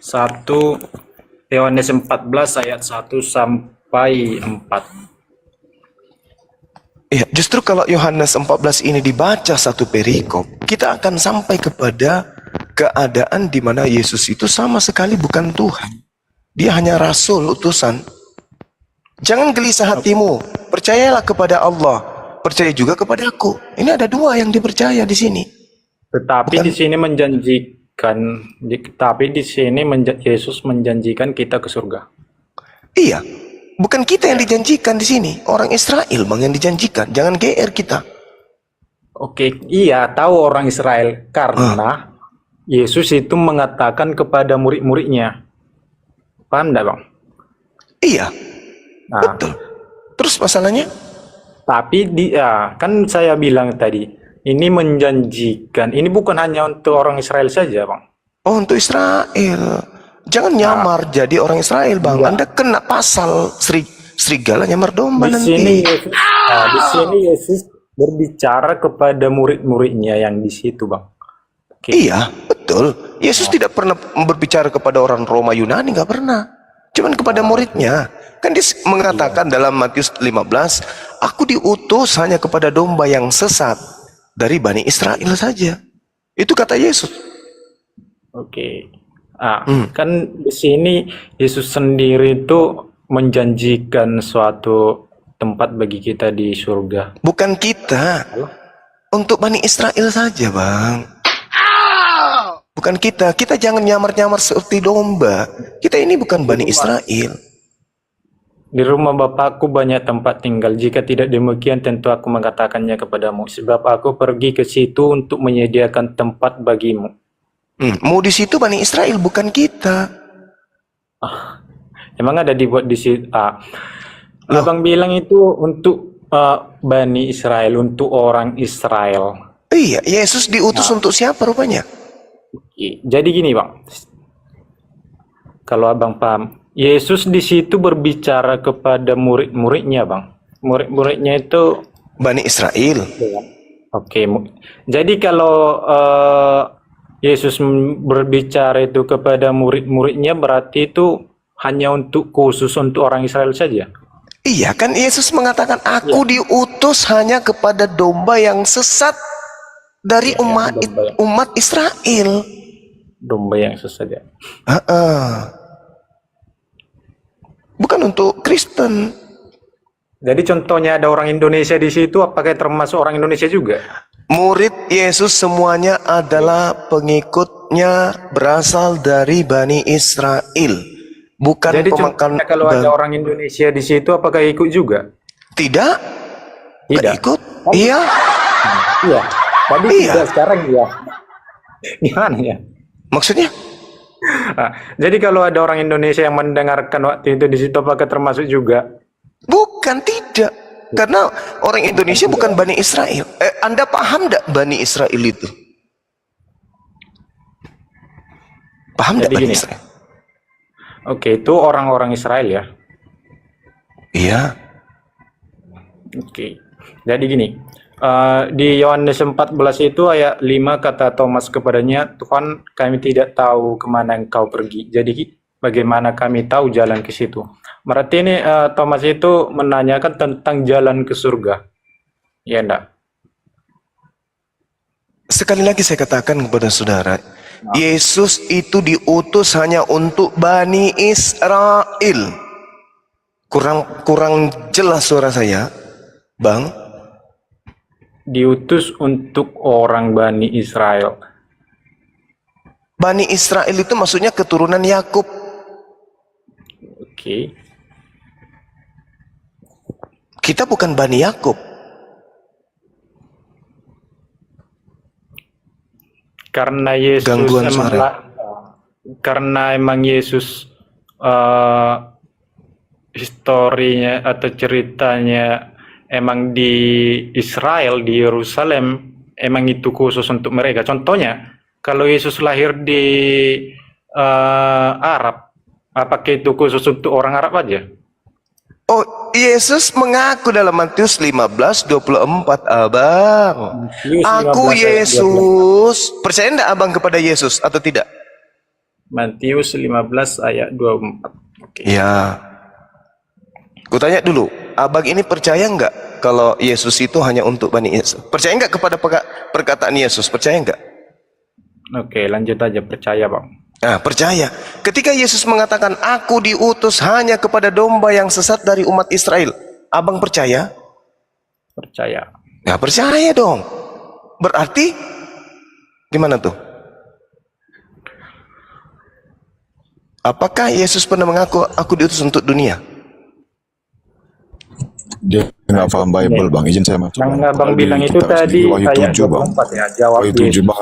14 ayat 1 sampai 4. Ya, justru kalau Yohanes 14 ini dibaca satu perikop, kita akan sampai kepada keadaan di mana Yesus itu sama sekali bukan Tuhan. Dia hanya rasul, utusan. Jangan gelisah hatimu, percayalah kepada Allah, percaya juga kepada aku. Ini ada dua yang dipercaya di sini. Tetapi di sini Yesus menjanjikan kita ke surga. Iya, bukan kita yang dijanjikan di sini, orang Israel Bang yang dijanjikan. Jangan GR kita. Oke, iya tahu orang Israel karena Yesus itu mengatakan kepada murid-muridnya. Paham enggak, Bang? Iya, Nah, betul. Terus masalahnya? tapi kan saya bilang tadi, ini menjanjikan. Ini bukan hanya untuk orang Israel saja, Bang. Oh, untuk Israel. Jangan nyamar jadi orang Israel, Bang. Anda kena pasal serigala nyamar domba Di nanti. di sini Yesus berbicara kepada murid-muridnya yang di situ, Bang. Oke. Iya, betul. Yesus tidak pernah berbicara kepada orang Roma Yunani, nggak pernah. Cuman kepada muridnya. Kan dia mengatakan dalam Matius 15, aku diutus hanya kepada domba yang sesat dari Bani Israel saja. Itu kata Yesus. Oke. Kan di sini Yesus sendiri itu menjanjikan suatu tempat bagi kita di surga. Bukan kita. untuk Bani Israel saja, Bang. Bukan kita. Kita jangan nyamar-nyamar seperti domba. Kita ini bukan Bani Israel. Di rumah bapakku banyak tempat tinggal. Jika tidak demikian, tentu aku mengatakannya kepadamu. Sebab aku pergi ke situ untuk menyediakan tempat bagimu. Mau di situ Bani Israel, bukan kita. Emang ada dibuat di situ? Abang bilang itu untuk Bani Israel, untuk orang Israel. Iya, Yesus diutus untuk siapa rupanya? Jadi gini, Bang. Kalau Abang paham, Yesus di situ berbicara kepada murid-muridnya, Bang. Murid-muridnya itu Bani Israel. Oke. Jadi kalau Yesus berbicara itu kepada murid-muridnya, berarti itu hanya untuk khusus untuk orang Israel saja. Iya, kan Yesus mengatakan, aku diutus hanya kepada domba yang sesat dari umat Israel. Domba yang sesat ya. Bukan untuk Kristen. Jadi contohnya ada orang Indonesia di situ, apakah termasuk orang Indonesia juga? Murid Yesus semuanya adalah pengikutnya berasal dari Bani Israel. Bukan Jadi pemakan. kalau ada orang Indonesia di situ, apakah ikut juga? Tidak. Tidak ikut. Iya. Iya. Tadi tidak, sekarang iya. Gimana ya? Maksudnya? Jadi kalau ada orang Indonesia yang mendengarkan waktu itu di situ, apakah termasuk juga? Bukan, tidak. Karena orang Indonesia bukan Bani Israel. Anda paham tidak Bani Israel itu? Paham tidak Bani Israel? Oke, itu orang-orang Israel ya? Iya. Oke. Jadi gini, di Yohanes 14 itu ayat 5 kata Thomas kepadanya, Tuhan, kami tidak tahu kemana engkau pergi. Jadi bagaimana kami tahu jalan ke situ? Berarti ini Thomas itu menanyakan tentang jalan ke surga. Ya enggak? Sekali lagi saya katakan kepada saudara, Yesus itu diutus hanya untuk Bani Israel. Kurang jelas suara saya, Bang. Diutus untuk orang Bani Israel. Bani Israel itu maksudnya keturunan Yakub. Oke. Kita bukan Bani Yakub. Karena Yesus emang Yesus historinya atau ceritanya emang di Israel, di Yerusalem, emang itu khusus untuk mereka. Contohnya, kalau Yesus lahir di Arab, apakah itu khusus untuk orang Arab aja? Oh, Yesus mengaku dalam Matius 15:24, Abang. Aku Yesus. Percaya enggak Abang kepada Yesus atau tidak? Matius 15 ayat 24. Oke. Ya. Kutanya dulu, Abang ini percaya enggak kalau Yesus itu hanya untuk Bani Israel? Percaya enggak kepada perkataan Yesus? Percaya enggak? Oke, lanjut aja, percaya, Bang. Nah, percaya. Ketika Yesus mengatakan, aku diutus hanya kepada domba yang sesat dari umat Israel. Abang percaya? Percaya. Nah, percaya dong. Berarti, gimana tuh? Apakah Yesus pernah mengaku, aku diutus untuk dunia? Dia nggak paham Bible, Bang. Izin saya masuk. Yang Abang bilang itu tadi Wahyu ayat 7, Bang. 24 ya, jawab Wahyu 7, Bang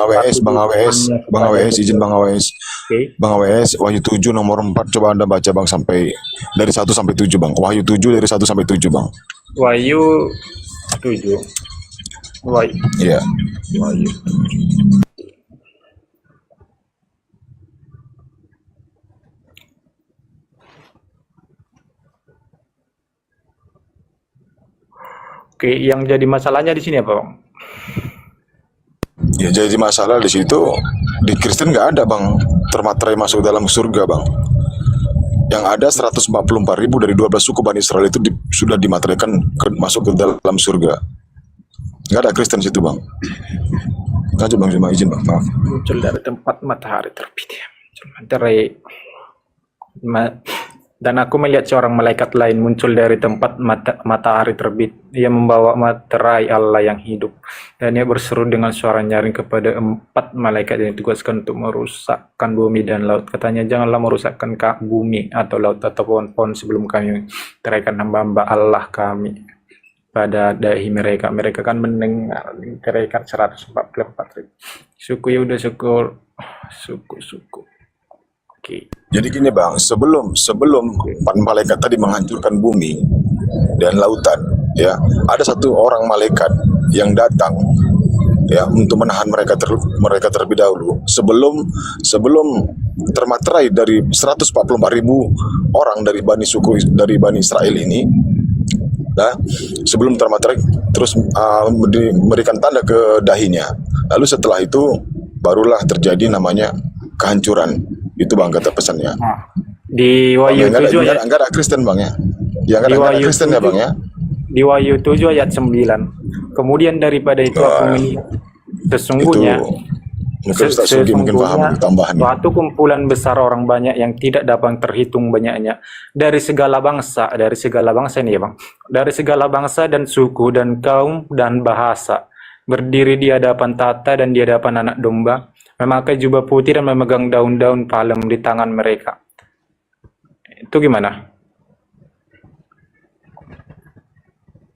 AWS, izin Bang AWS. Oke. Bang AWS, Wahyu 7 nomor 4, coba Anda baca, Bang, sampai dari 1 sampai 7, Bang. Wahyu 7 dari 1 sampai 7, Bang. Wahyu 7. Wahyu. Iya. Wahyu. Oke, yang jadi masalahnya di sini apa, Bang? Ya, jadi masalah di situ, di Kristen nggak ada, Bang, termaterai masuk dalam surga, Bang. Yang ada 144.000 dari 12 suku Bani Israel itu sudah dimateraikan masuk ke dalam surga. Nggak ada Kristen situ, Bang. Lanjut, Bang, cuma izin, Bang, maaf. Muncul dari tempat matahari terbit ya. Muncul dari Dan aku melihat seorang malaikat lain muncul dari tempat matahari terbit. Ia membawa materai Allah yang hidup. Dan ia berseru dengan suara nyaring kepada 4 malaikat yang ditugaskan untuk merusakkan bumi dan laut. Katanya, janganlah merusakkan bumi atau laut atau pohon-pohon sebelum kami teraikan hamba-hamba Allah kami pada dahi mereka. Mereka kan mendengar teraikan 144 ribu. Suku Yehuda, suku. Oke. Jadi gini bang, sebelum 4 malaikat tadi menghancurkan bumi dan lautan, ya ada 1 orang malaikat yang datang, ya untuk menahan mereka terlebih dahulu sebelum termaterai dari 144.000 orang dari Bani Israel ini. Nah, sebelum termaterai terus memberikan tanda ke dahinya. Lalu setelah itu barulah terjadi namanya kehancuran. Itu bang kata pesannya. Di Wahyu 7 ayat enggak ada Kristen bang ya. Ya enggak ada Kristen ya bang ya. Di Wahyu 7 ayat 9. Kemudian daripada itu aku melihat sesungguhnya mungkin Ustaz Sugi mungkin paham tambahannya. Suatu kumpulan besar orang banyak yang tidak dapat terhitung banyaknya dari segala bangsa ini ya bang, dari segala bangsa dan suku dan kaum dan bahasa, berdiri di hadapan tahta dan di hadapan anak domba, memakai jubah putih dan memegang daun-daun palem di tangan mereka. Itu gimana?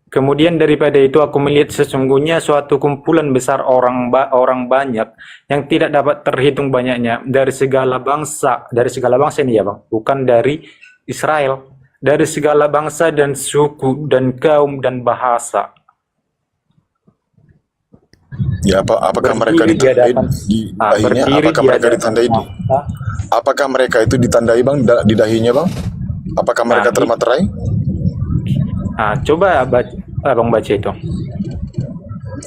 Kemudian daripada itu aku melihat sesungguhnya suatu kumpulan besar orang banyak yang tidak dapat terhitung banyaknya dari segala bangsa ini ya bang, bukan dari Israel, dari segala bangsa dan suku dan kaum dan bahasa. Ya, apakah mereka ditandai di dahinya? Apakah mereka ditandai di? Apakah mereka itu ditandai bang di dahinya bang? Apakah mereka termaterai? Coba abang baca itu.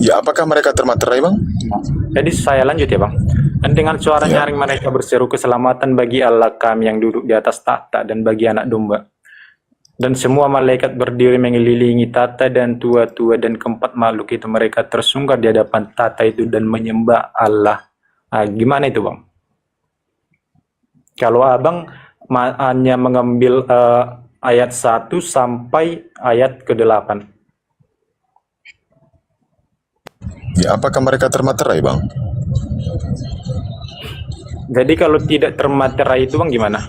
Ya, apakah mereka termaterai bang? Jadi saya lanjut ya bang. Dan dengan suara nyaring mereka berseru, keselamatan bagi Allah kami yang duduk di atas tahta dan bagi anak domba. Dan semua malaikat berdiri mengelilingi tahta dan tua-tua dan keempat makhluk itu, mereka tersungkur di hadapan tahta itu dan menyembah Allah. Gimana itu bang? Kalau abang hanya mengambil ayat 1 sampai ayat ke-8. Ya, apakah mereka termaterai bang? Jadi kalau tidak termaterai itu bang gimana?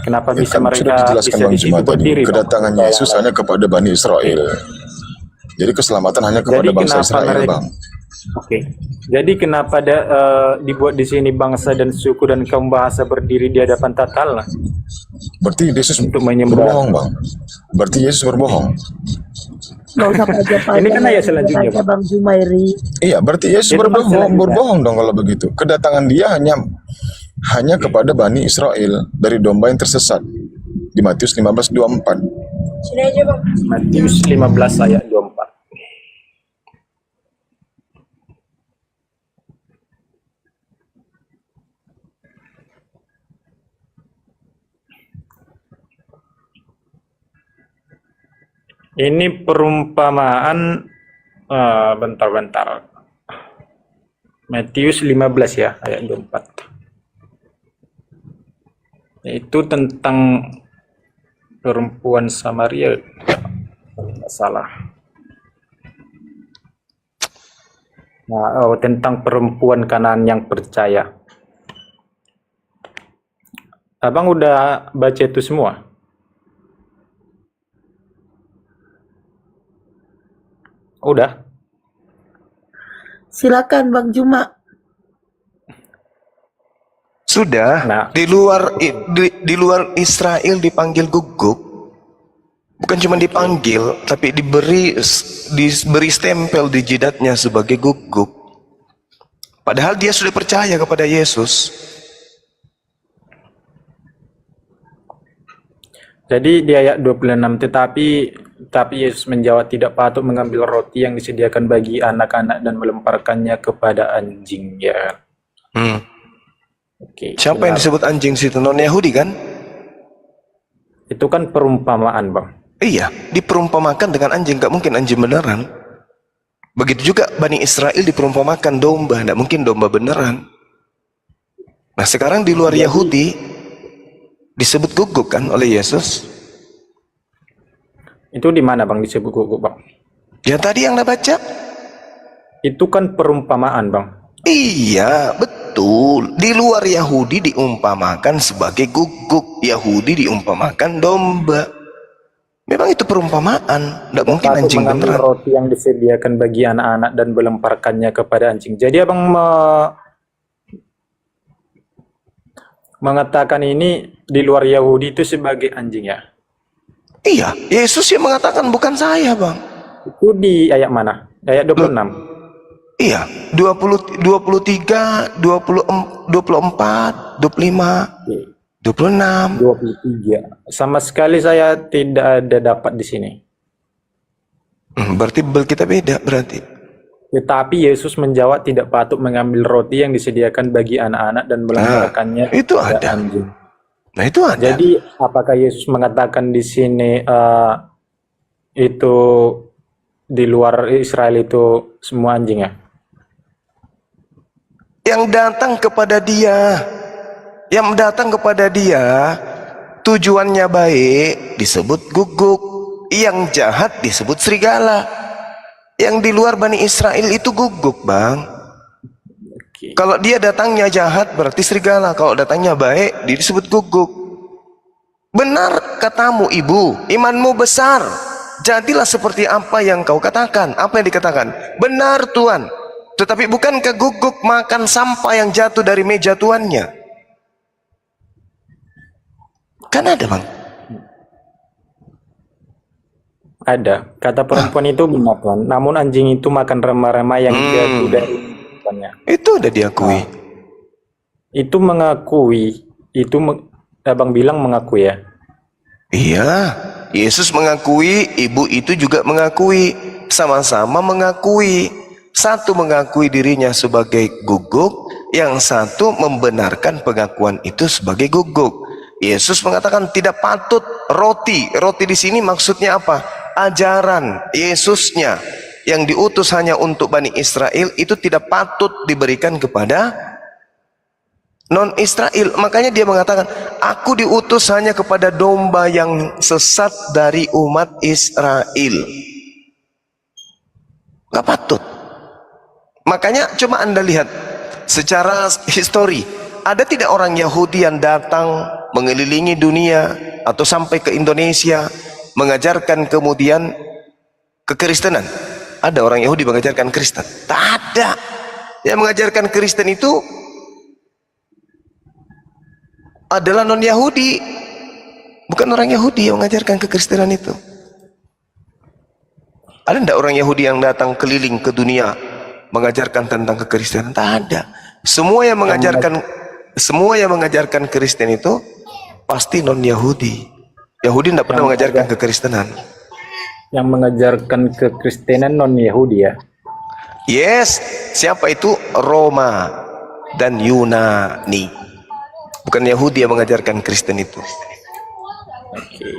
Kenapa bisa kan mereka sudah dijelaskan bisa bang di situ Jumat tadi, berdiri? kedatangan Yesus hanya kepada Bani Israel. Jadi keselamatan hanya kepada bangsa Israel bang. Oke. Jadi kenapa dibuat di sini bangsa dan suku dan kaum bahasa berdiri di hadapan tahta Allah? Berarti Yesus untuk menyembah. Berbohong bang. Berarti Yesus berbohong. Nggak usah pajak-pajak. Ini kan ayat selanjutnya Bang Jumairi. Iya, berarti Yesus berbohong dong kalau begitu. Kedatangan dia hanya kepada Bani Israel dari domba yang tersesat. Di Matius 15:24. Sini aja bang. Matius 15 ayat 24. Ini perumpamaan bentar. Matius 15 ya, ayat 24. Itu tentang perempuan Samaria, tidak salah. Tentang perempuan Kanaan yang percaya. Abang udah baca itu semua? Udah. Silakan Bang Juma. Sudah. Di luar Israel dipanggil guguk. Bukan cuma dipanggil, tapi diberi stempel di jidatnya sebagai guguk. Padahal dia sudah percaya kepada Yesus. Jadi di ayat 26, tetapi Yesus menjawab, tidak patut mengambil roti yang disediakan bagi anak-anak dan melemparkannya kepada anjing. Ya. Oke, siapa yang disebut anjing situ? Non Yahudi kan? Itu kan perumpamaan bang. Iya, diperumpamakan dengan anjing. Gak mungkin anjing beneran. Begitu juga Bani Israel diperumpamakan domba. Gak mungkin domba beneran. Nah sekarang di luar Yahudi Disebut guguk kan oleh Yesus. Itu di mana Bang disebut guguk Bang? Ya tadi yang Anda baca. Itu kan perumpamaan Bang. Iya, betul. Di luar Yahudi diumpamakan sebagai guguk. Yahudi diumpamakan domba. Memang itu perumpamaan. Tidak mungkin Patut anjing mengambil beneran. roti yang disediakan bagi anak-anak dan melemparkannya kepada anjing. Jadi Abang mengatakan ini di luar Yahudi itu sebagai anjing ya? Iya, Yesus yang mengatakan, bukan saya, Bang. Itu di ayat mana? Ayat 26. Iya, 20, 23, 20, 24, 25, 26. 23. Sama sekali saya tidak ada dapat di sini. Berarti Bible kita beda berarti. Tetapi Yesus menjawab tidak patut mengambil roti yang disediakan bagi anak-anak dan melemparkannya itu kepada ada. anjing. Nah, itu ada. Jadi apakah Yesus mengatakan di sini itu di luar Israel itu semua anjing ya? Yang datang kepada dia, tujuannya baik disebut guguk, yang jahat disebut serigala. Yang di luar Bani Israel itu guguk, Bang. Kalau dia datangnya jahat berarti serigala, kalau datangnya baik dia disebut guguk. Benar katamu ibu, imanmu besar, jadilah seperti apa yang kau katakan. Apa yang dikatakan? Benar Tuhan. Tetapi bukankah guguk makan sampah yang jatuh dari meja tuannya? Kan ada, Bang. Ada. Kata perempuan itu benar Tuhan. Namun anjing itu makan remah-remah yang jatuh dari tuannya. Itu udah diakui. Itu mengakui. Itu Abang bilang mengakui ya? Iya. Yesus mengakui, ibu itu juga mengakui. Sama-sama mengakui. Satu mengakui dirinya sebagai guguk, yang satu membenarkan pengakuan itu sebagai guguk. Yesus mengatakan tidak patut roti. Roti di sini maksudnya apa? Ajaran Yesusnya yang diutus hanya untuk Bani Israel itu tidak patut diberikan kepada non-Israel. Makanya dia mengatakan, aku diutus hanya kepada domba yang sesat dari umat Israel. Gak patut. Makanya coba Anda lihat secara histori, ada tidak orang Yahudi yang datang mengelilingi dunia atau sampai ke Indonesia mengajarkan kemudian kekristenan? Ada orang Yahudi mengajarkan Kristen? Tak ada. Yang mengajarkan Kristen itu adalah non-Yahudi, bukan orang Yahudi yang mengajarkan kekristenan itu. Ada tidak orang Yahudi yang datang keliling ke dunia mengajarkan tentang kekristenan? Tak ada. Semua yang mengajarkan Kristen itu pasti non-Yahudi. Yahudi tidak pernah mengajarkan kekristenan. Yang mengajarkan kekristenan non-Yahudi ya? Yes. Siapa itu? Roma dan Yunani. Bukan Yahudi yang mengajarkan Kristen itu. Oke.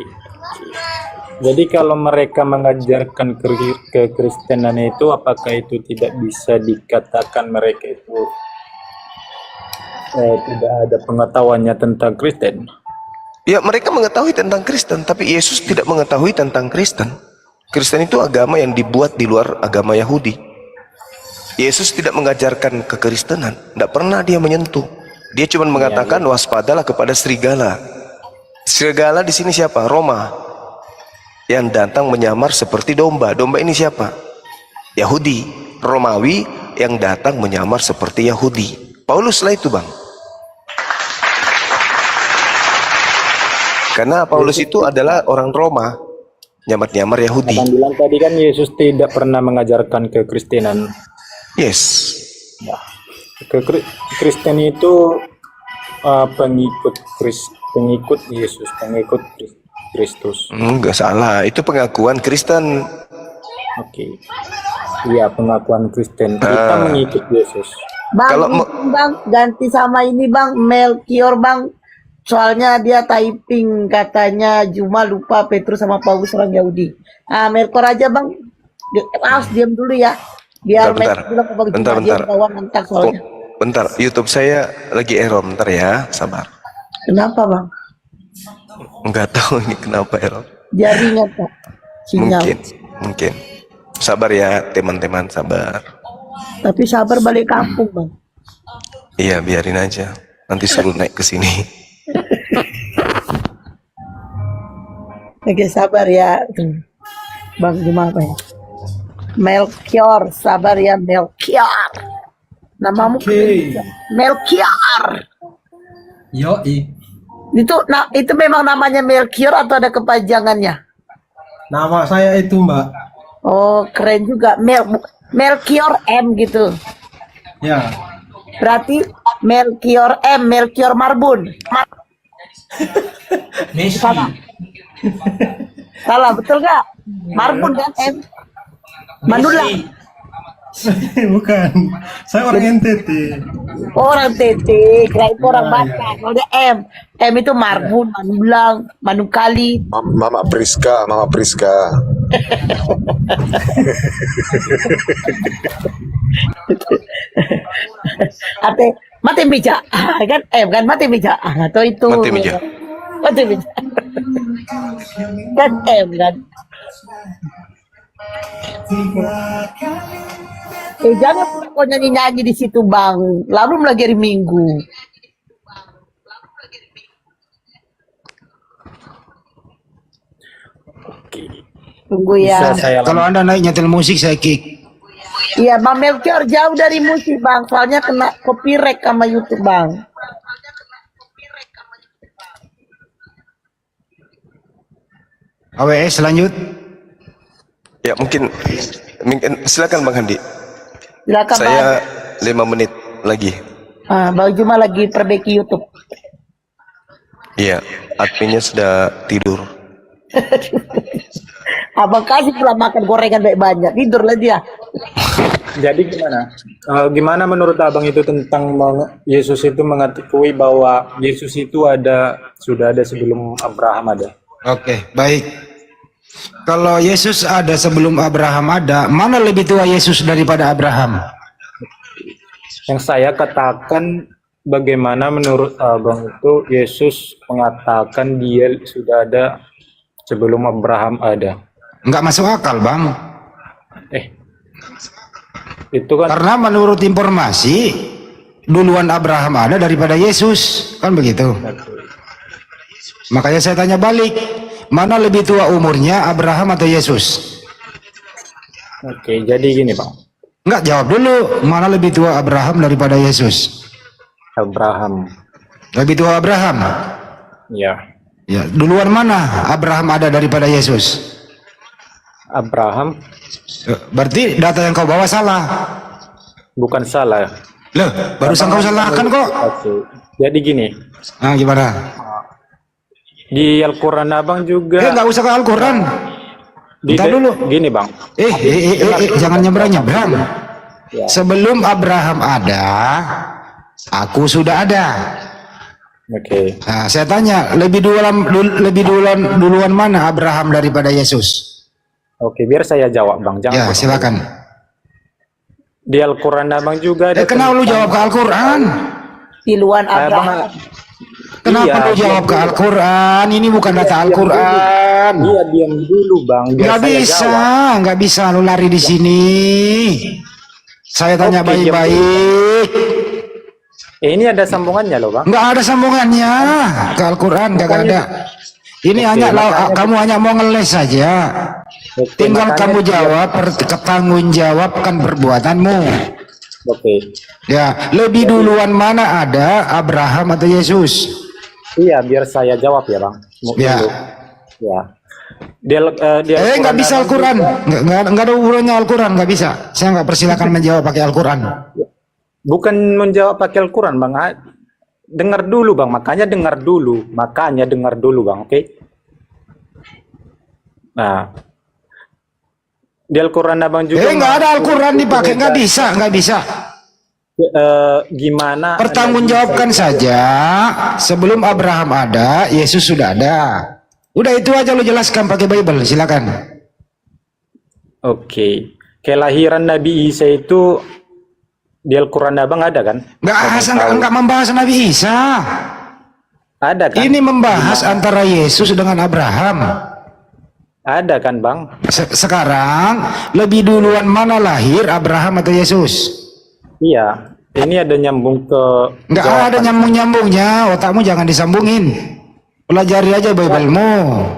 Jadi kalau mereka mengajarkan kekristenan itu, apakah itu tidak bisa dikatakan mereka itu tidak ada pengetahuannya tentang Kristen? Ya, mereka mengetahui tentang Kristen, tapi Yesus tidak mengetahui tentang Kristen. Kristen itu agama yang dibuat di luar agama Yahudi. Yesus tidak mengajarkan kekristenan, tidak pernah dia menyentuh. Dia cuma mengatakan waspadalah kepada serigala. Serigala di sini siapa? Roma, yang datang menyamar seperti domba. Domba ini siapa? Yahudi. Romawi yang datang menyamar seperti Yahudi. Paulus lah itu, Bang. Karena Paulus itu adalah orang Roma, nyamar-nyamar Yahudi. Abang bilang tadi kan Yesus tidak pernah mengajarkan kekristenan. Yes. Ya. Kristen itu pengikut Yesus, pengikut Kristus. Enggak salah, itu pengakuan Kristen. Oke. Iya, pengakuan Kristen. Kita mengikut Yesus. Bang, Kalau bang, ganti sama ini bang, Melkior bang. Soalnya dia typing katanya Juma lupa Petrus sama Paulus orang Yahudi. Ah, Melkior aja bang. Harus diam dulu ya. Biar bentar, bilang ke Bang Juma dia bawa mentak soalnya. Bentar, YouTube saya lagi error, bentar ya, sabar. Kenapa bang? Nggak tahu ini kenapa error. Jaringan Pak. Sinyal. Mungkin. Sabar ya teman-teman, sabar. Tapi sabar balik kampung Bang. Iya, biarin aja. Nanti suruh naik ke sini. Oke sabar ya. Bang gimana ya? Melchior, sabar ya Melchior. Namamu keren juga. Melchior. Yoi. Itu memang namanya Melchior atau ada kepanjangannya? Nama saya itu, Mbak. Oh, keren juga. Melchior M gitu. Ya. Berarti Melchior M, Melchior Marbun. Messi. Salah, betul gak? Marbun kan M? Manula. Bukan. Saya orang NTT. Orang TT, kira itu orang Batak. Kalau dia M itu Marbun, Manulang, Manukali. Mama Priska. Ate mati meja kan kan mati meja atau itu Mati meja. mati meja kan kan jangan kok nyanyi di situ Bang, lalu lagi hari Minggu. Tunggu ya. Kalau Anda naik nyetel musik saya kick. Iya, Bang Melchior jauh dari musik, Bang. Soalnya kena copyright sama YouTube, Bang. AWS lanjut. Ya, mungkin silakan Bang Handi. Silakan, Saya Bang. 5 menit lagi. Bang Juma lagi perbaiki YouTube. Iya, adminnya sudah tidur. Abang kasih pula makan gorengan banyak, tidur lah dia. Jadi gimana? Gimana menurut abang itu tentang Yesus itu mengakui bahwa Yesus itu sudah ada sebelum Abraham ada? Oke, baik. Kalau Yesus ada sebelum Abraham ada, mana lebih tua Yesus daripada Abraham? Yang saya katakan, bagaimana menurut abang itu Yesus mengatakan dia sudah ada sebelum Abraham ada? Nggak masuk akal, Bang. Itu kan Karena menurut informasi duluan Abraham ada daripada Yesus, kan begitu. Makanya saya tanya balik, mana lebih tua umurnya, Abraham atau Yesus? Oke, jadi gini Bang. Nggak, jawab dulu, mana lebih tua Abraham daripada Yesus? Abraham. Lebih tua Abraham? Ya. Ya, duluan mana Abraham ada daripada Yesus? Abraham. Berarti data yang kau bawa salah. Bukan salah. Loh, barusan kau salahkan kok. Oke. Jadi gini. Nah, gimana? Di Al-Quran abang juga. Nggak usah ke Al-Quran. Bentar dulu. Gini Bang. Jangan nyebrang-nyebrang. Ya. Sebelum Abraham ada, aku sudah ada. Oke. Nah, saya tanya, lebih duluan mana Abraham daripada Yesus? Oke, biar saya jawab Bang. Ya, silakan. Di Al-Quran abang juga ada. Kenapa lu jawab ke Al-Quran? Duluan Abraham. Kenapa lu jawab ke Al-Quran? Ini bukan data Al-Quran. Iya, diam dulu Bang. Nggak bisa lu lari di sini. Saya tanya baik-baik. Ini ada sambungannya loh Bang. Nggak ada sambungannya ke Al-Quran, nggak ada. Ini kamu hanya mau ngeles saja. Tinggal kamu jawab, tanggungjawabkan perbuatanmu. Oke. Ya, lebih duluan mana ada Abraham atau Yesus? Iya, biar saya jawab ya Bang. Ya. Ya. Nggak bisa Al-Quran, nggak ada hubungannya Al-Quran, nggak bisa. Saya nggak persilakan menjawab pakai Al-Quran. Bukan menjawab pakai Al-Quran Bang. Dengar dulu Bang, makanya dengar dulu Bang, oke? Nah, di Al-Quran abang juga. Nggak ada Al-Quran dipakai, nggak bisa. Gimana? Pertanggungjawabkan saja. Sebelum Abraham ada, Yesus sudah ada. Udah itu aja lo jelaskan pakai Bible, silakan. Oke. Kelahiran Nabi Isa itu di Al-Quran abang ada kan? Nggak membahas Nabi Isa. Ada kan? Ini membahas antara Yesus dengan Abraham. Ada kan Bang? Sekarang lebih duluan mana lahir, Abraham atau Yesus? Iya. Ini ada nyambung ke Nggak jawaban. ada nyambung-nyambungnya, otakmu jangan disambungin. Pelajari aja Bible-mu.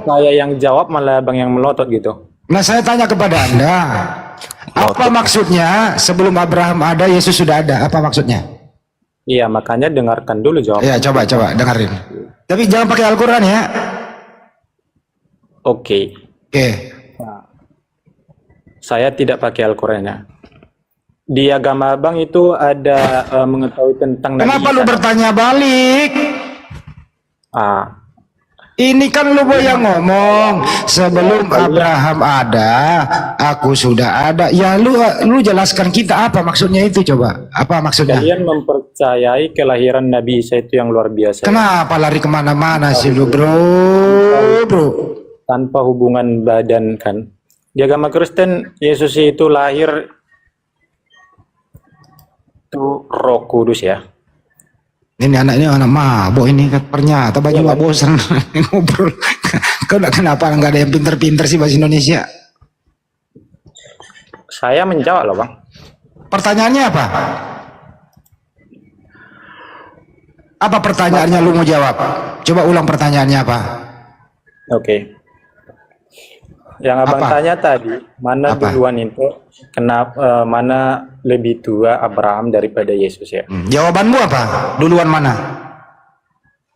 Saya yang jawab malah Bang yang melotot gitu. Nah, saya tanya kepada Anda, apa maksudnya sebelum Abraham ada, Yesus sudah ada? Apa maksudnya? Iya, makanya dengarkan dulu jawaban. Ya, coba dengerin. Tapi jangan pakai Al-Quran ya. Oke. Oke. Saya tidak pakai Al-Qurannya. Di agama Abang itu ada mengetahui tentang Nabi Kenapa lu Isa. bertanya balik? Ah, Ini kan lu yang ngomong sebelum Abraham ada, aku sudah ada. Ya lu jelaskan kita apa maksudnya itu, coba. Apa maksudnya? kalian mempercayai kelahiran Nabi Isa itu yang luar biasa. Kenapa lari kemana-mana sih lu, bro? Tanpa hubungan badan kan. Di agama Kristen, Yesus itu lahir itu Roh Kudus ya. Ini anak mabok ini kan, ternyata baju nggak bosan ngobrol. Kenapa nggak ada yang pinter-pinter sih bahasa Indonesia? Saya menjawab loh Bang. Pertanyaannya apa? Apa pertanyaannya lu mau jawab? Coba ulang pertanyaannya apa? Oke. Yang Abang Apa? tanya tadi, mana Apa? duluan itu, kenapa mana lebih tua Abraham daripada Yesus ya? Jawabanmu apa? Duluan mana?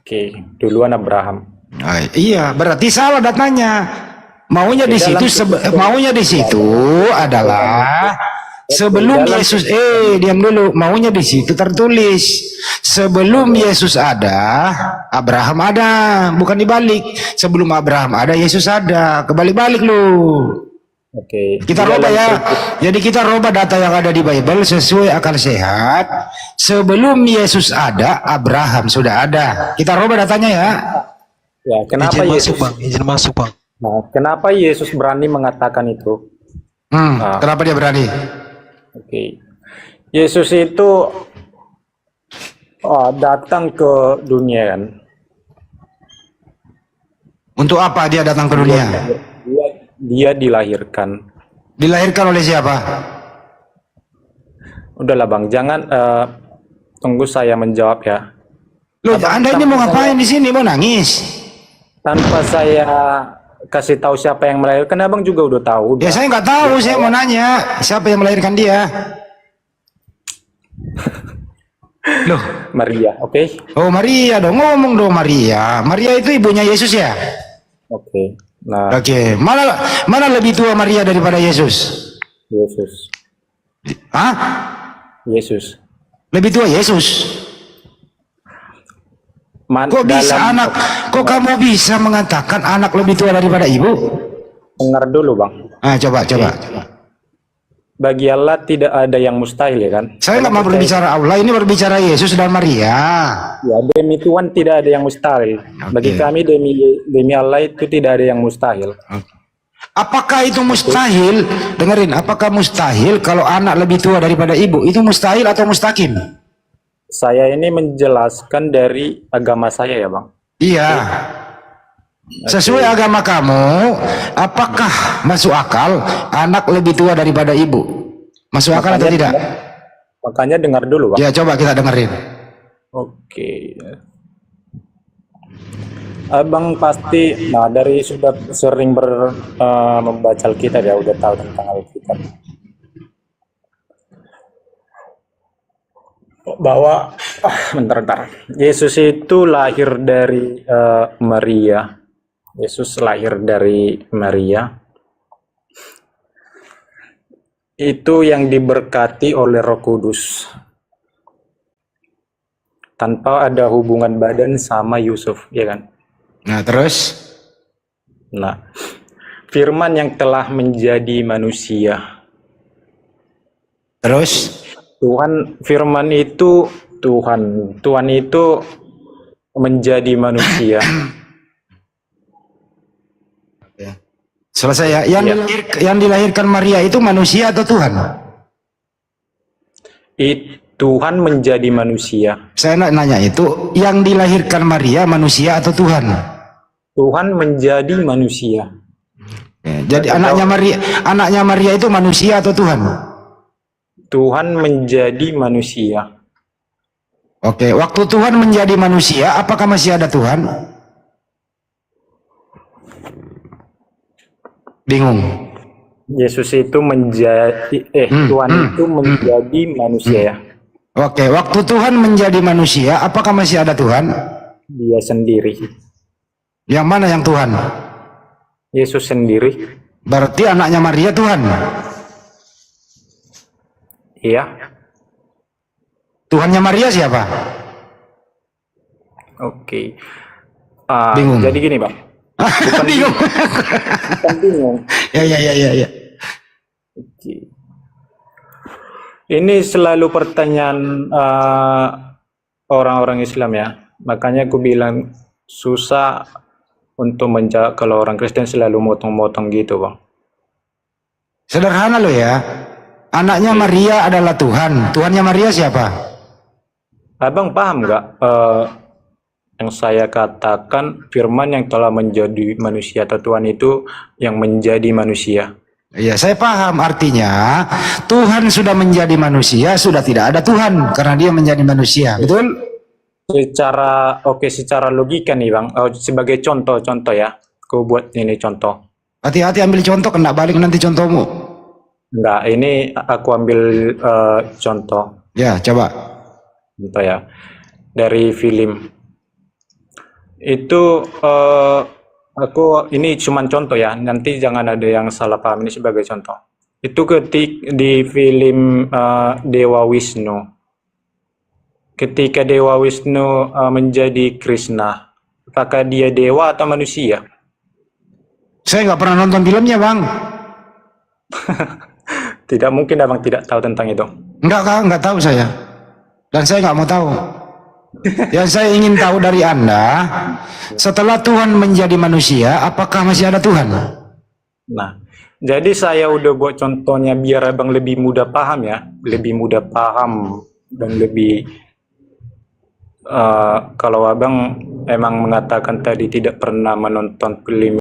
Oke, duluan Abraham. Iya, berarti salah datanya. Maunya di situ maunya di situ adalah sebelum Yesus diam dulu. Maunya di situ tertulis sebelum Yesus ada, Abraham ada, bukan dibalik. Sebelum Abraham ada, Yesus ada. Kebalik-balik lu. Oke. Kita robah ya. Jadi kita robah data yang ada di Bible sesuai akal sehat. Sebelum Yesus ada, Abraham sudah ada. Kita robah datanya ya. Ya, kenapa Yesus? Izin masuk bang. Nah, kenapa Yesus berani mengatakan itu? Kenapa dia berani? Oke. Yesus itu datang ke dunia kan. Untuk apa dia datang ke dunia? Dia dilahirkan. Dilahirkan oleh siapa? Udahlah Bang, jangan tunggu saya menjawab ya. Loh, Anda ini mau ngapain di sini? Mau nangis? Tanpa saya kasih tahu siapa yang melahirkan, Abang juga udah tahu. Ya saya nggak tahu, saya mau nanya siapa yang melahirkan dia. Loh, Maria, oke? Oh Maria dong, ngomong dong Maria. Maria itu ibunya Yesus ya? Oke. Nah, Oke, mana lebih tua Maria daripada Yesus? Yesus. Hah? Yesus. Lebih tua Yesus? Kok bisa anak? Kok kamu bisa mengatakan anak lebih tua daripada ibu? Dengar dulu Bang. Coba. Bagi Allah tidak ada yang mustahil ya kan? Saya nggak mau berbicara Allah, ini berbicara Yesus dan Maria. Ya, demi Tuhan tidak ada yang mustahil. Bagi kami demi Allah itu tidak ada yang mustahil. Apakah itu mustahil? Dengerin, apakah mustahil kalau anak lebih tua daripada ibu? Itu mustahil atau mustaqim? Saya ini menjelaskan dari agama saya ya Bang. Iya. Sesuai agama kamu, apakah masuk akal anak lebih tua daripada ibu? Masuk akal atau tidak? Makanya dengar dulu Bang. Ya coba kita dengerin. Oke. Abang pasti, dari sudah sering membaca Alkitab ya, udah tahu tentang Alkitab. Bahwa, bentar. Yesus itu lahir dari Maria. Yesus lahir dari Maria. Itu yang diberkati oleh Roh Kudus. Tanpa ada hubungan badan sama Yusuf, ya kan? Nah, terus? Nah, firman yang telah menjadi manusia. Terus? Firman itu Tuhan itu menjadi manusia. Selesai ya. Yang dilahirkan Maria itu manusia atau Tuhan? Tuhan menjadi manusia. Saya nanya itu, yang dilahirkan Maria manusia atau Tuhan? Tuhan menjadi manusia. Jadi anaknya Maria itu manusia atau Tuhan? Tuhan menjadi manusia. Oke, waktu Tuhan menjadi manusia, apakah masih ada Tuhan? Bingung. Yesus itu menjadi Tuhan itu menjadi manusia ya. Oke, waktu Tuhan menjadi manusia, apakah masih ada Tuhan? Dia sendiri. Yang mana yang Tuhan? Yesus sendiri. Berarti anaknya Maria Tuhan. Iya. Tuhannya Maria siapa? Oke. Bingung. Jadi gini, Bang. Bukan Bingung. Bukan bingung. Ya. Oke. Ini selalu pertanyaan orang-orang Islam ya. Makanya aku bilang susah untuk menjawab kalau orang Kristen selalu motong-motong gitu, Bang. Sederhana loh ya. Anaknya Maria adalah Tuhan. Tuhannya Maria siapa? Abang paham nggak yang saya katakan firman yang telah menjadi manusia atau Tuhan itu yang menjadi manusia? Iya, saya paham, artinya Tuhan sudah menjadi manusia, sudah tidak ada Tuhan karena dia menjadi manusia, betul? Secara logika nih Bang, sebagai contoh ya, aku buat ini contoh. Hati-hati ambil contoh, kena balik nanti contohmu. Enggak, ini aku ambil contoh. Ya, coba. Contoh ya, dari film. Itu aku ini cuman contoh ya, nanti jangan ada yang salah paham, ini sebagai contoh. Itu di film Dewa Wisnu. Ketika Dewa Wisnu menjadi Krishna, apakah dia dewa atau manusia? Saya nggak pernah nonton filmnya, Bang. Tidak mungkin Abang tidak tahu tentang itu. Nggak tahu saya. Dan saya nggak mau tahu. Yang saya ingin tahu dari Anda, setelah Tuhan menjadi manusia, apakah masih ada Tuhan? Nah, jadi saya udah buat contohnya biar Abang lebih mudah paham ya, lebih mudah paham dan lebih kalau Abang emang mengatakan tadi tidak pernah menonton film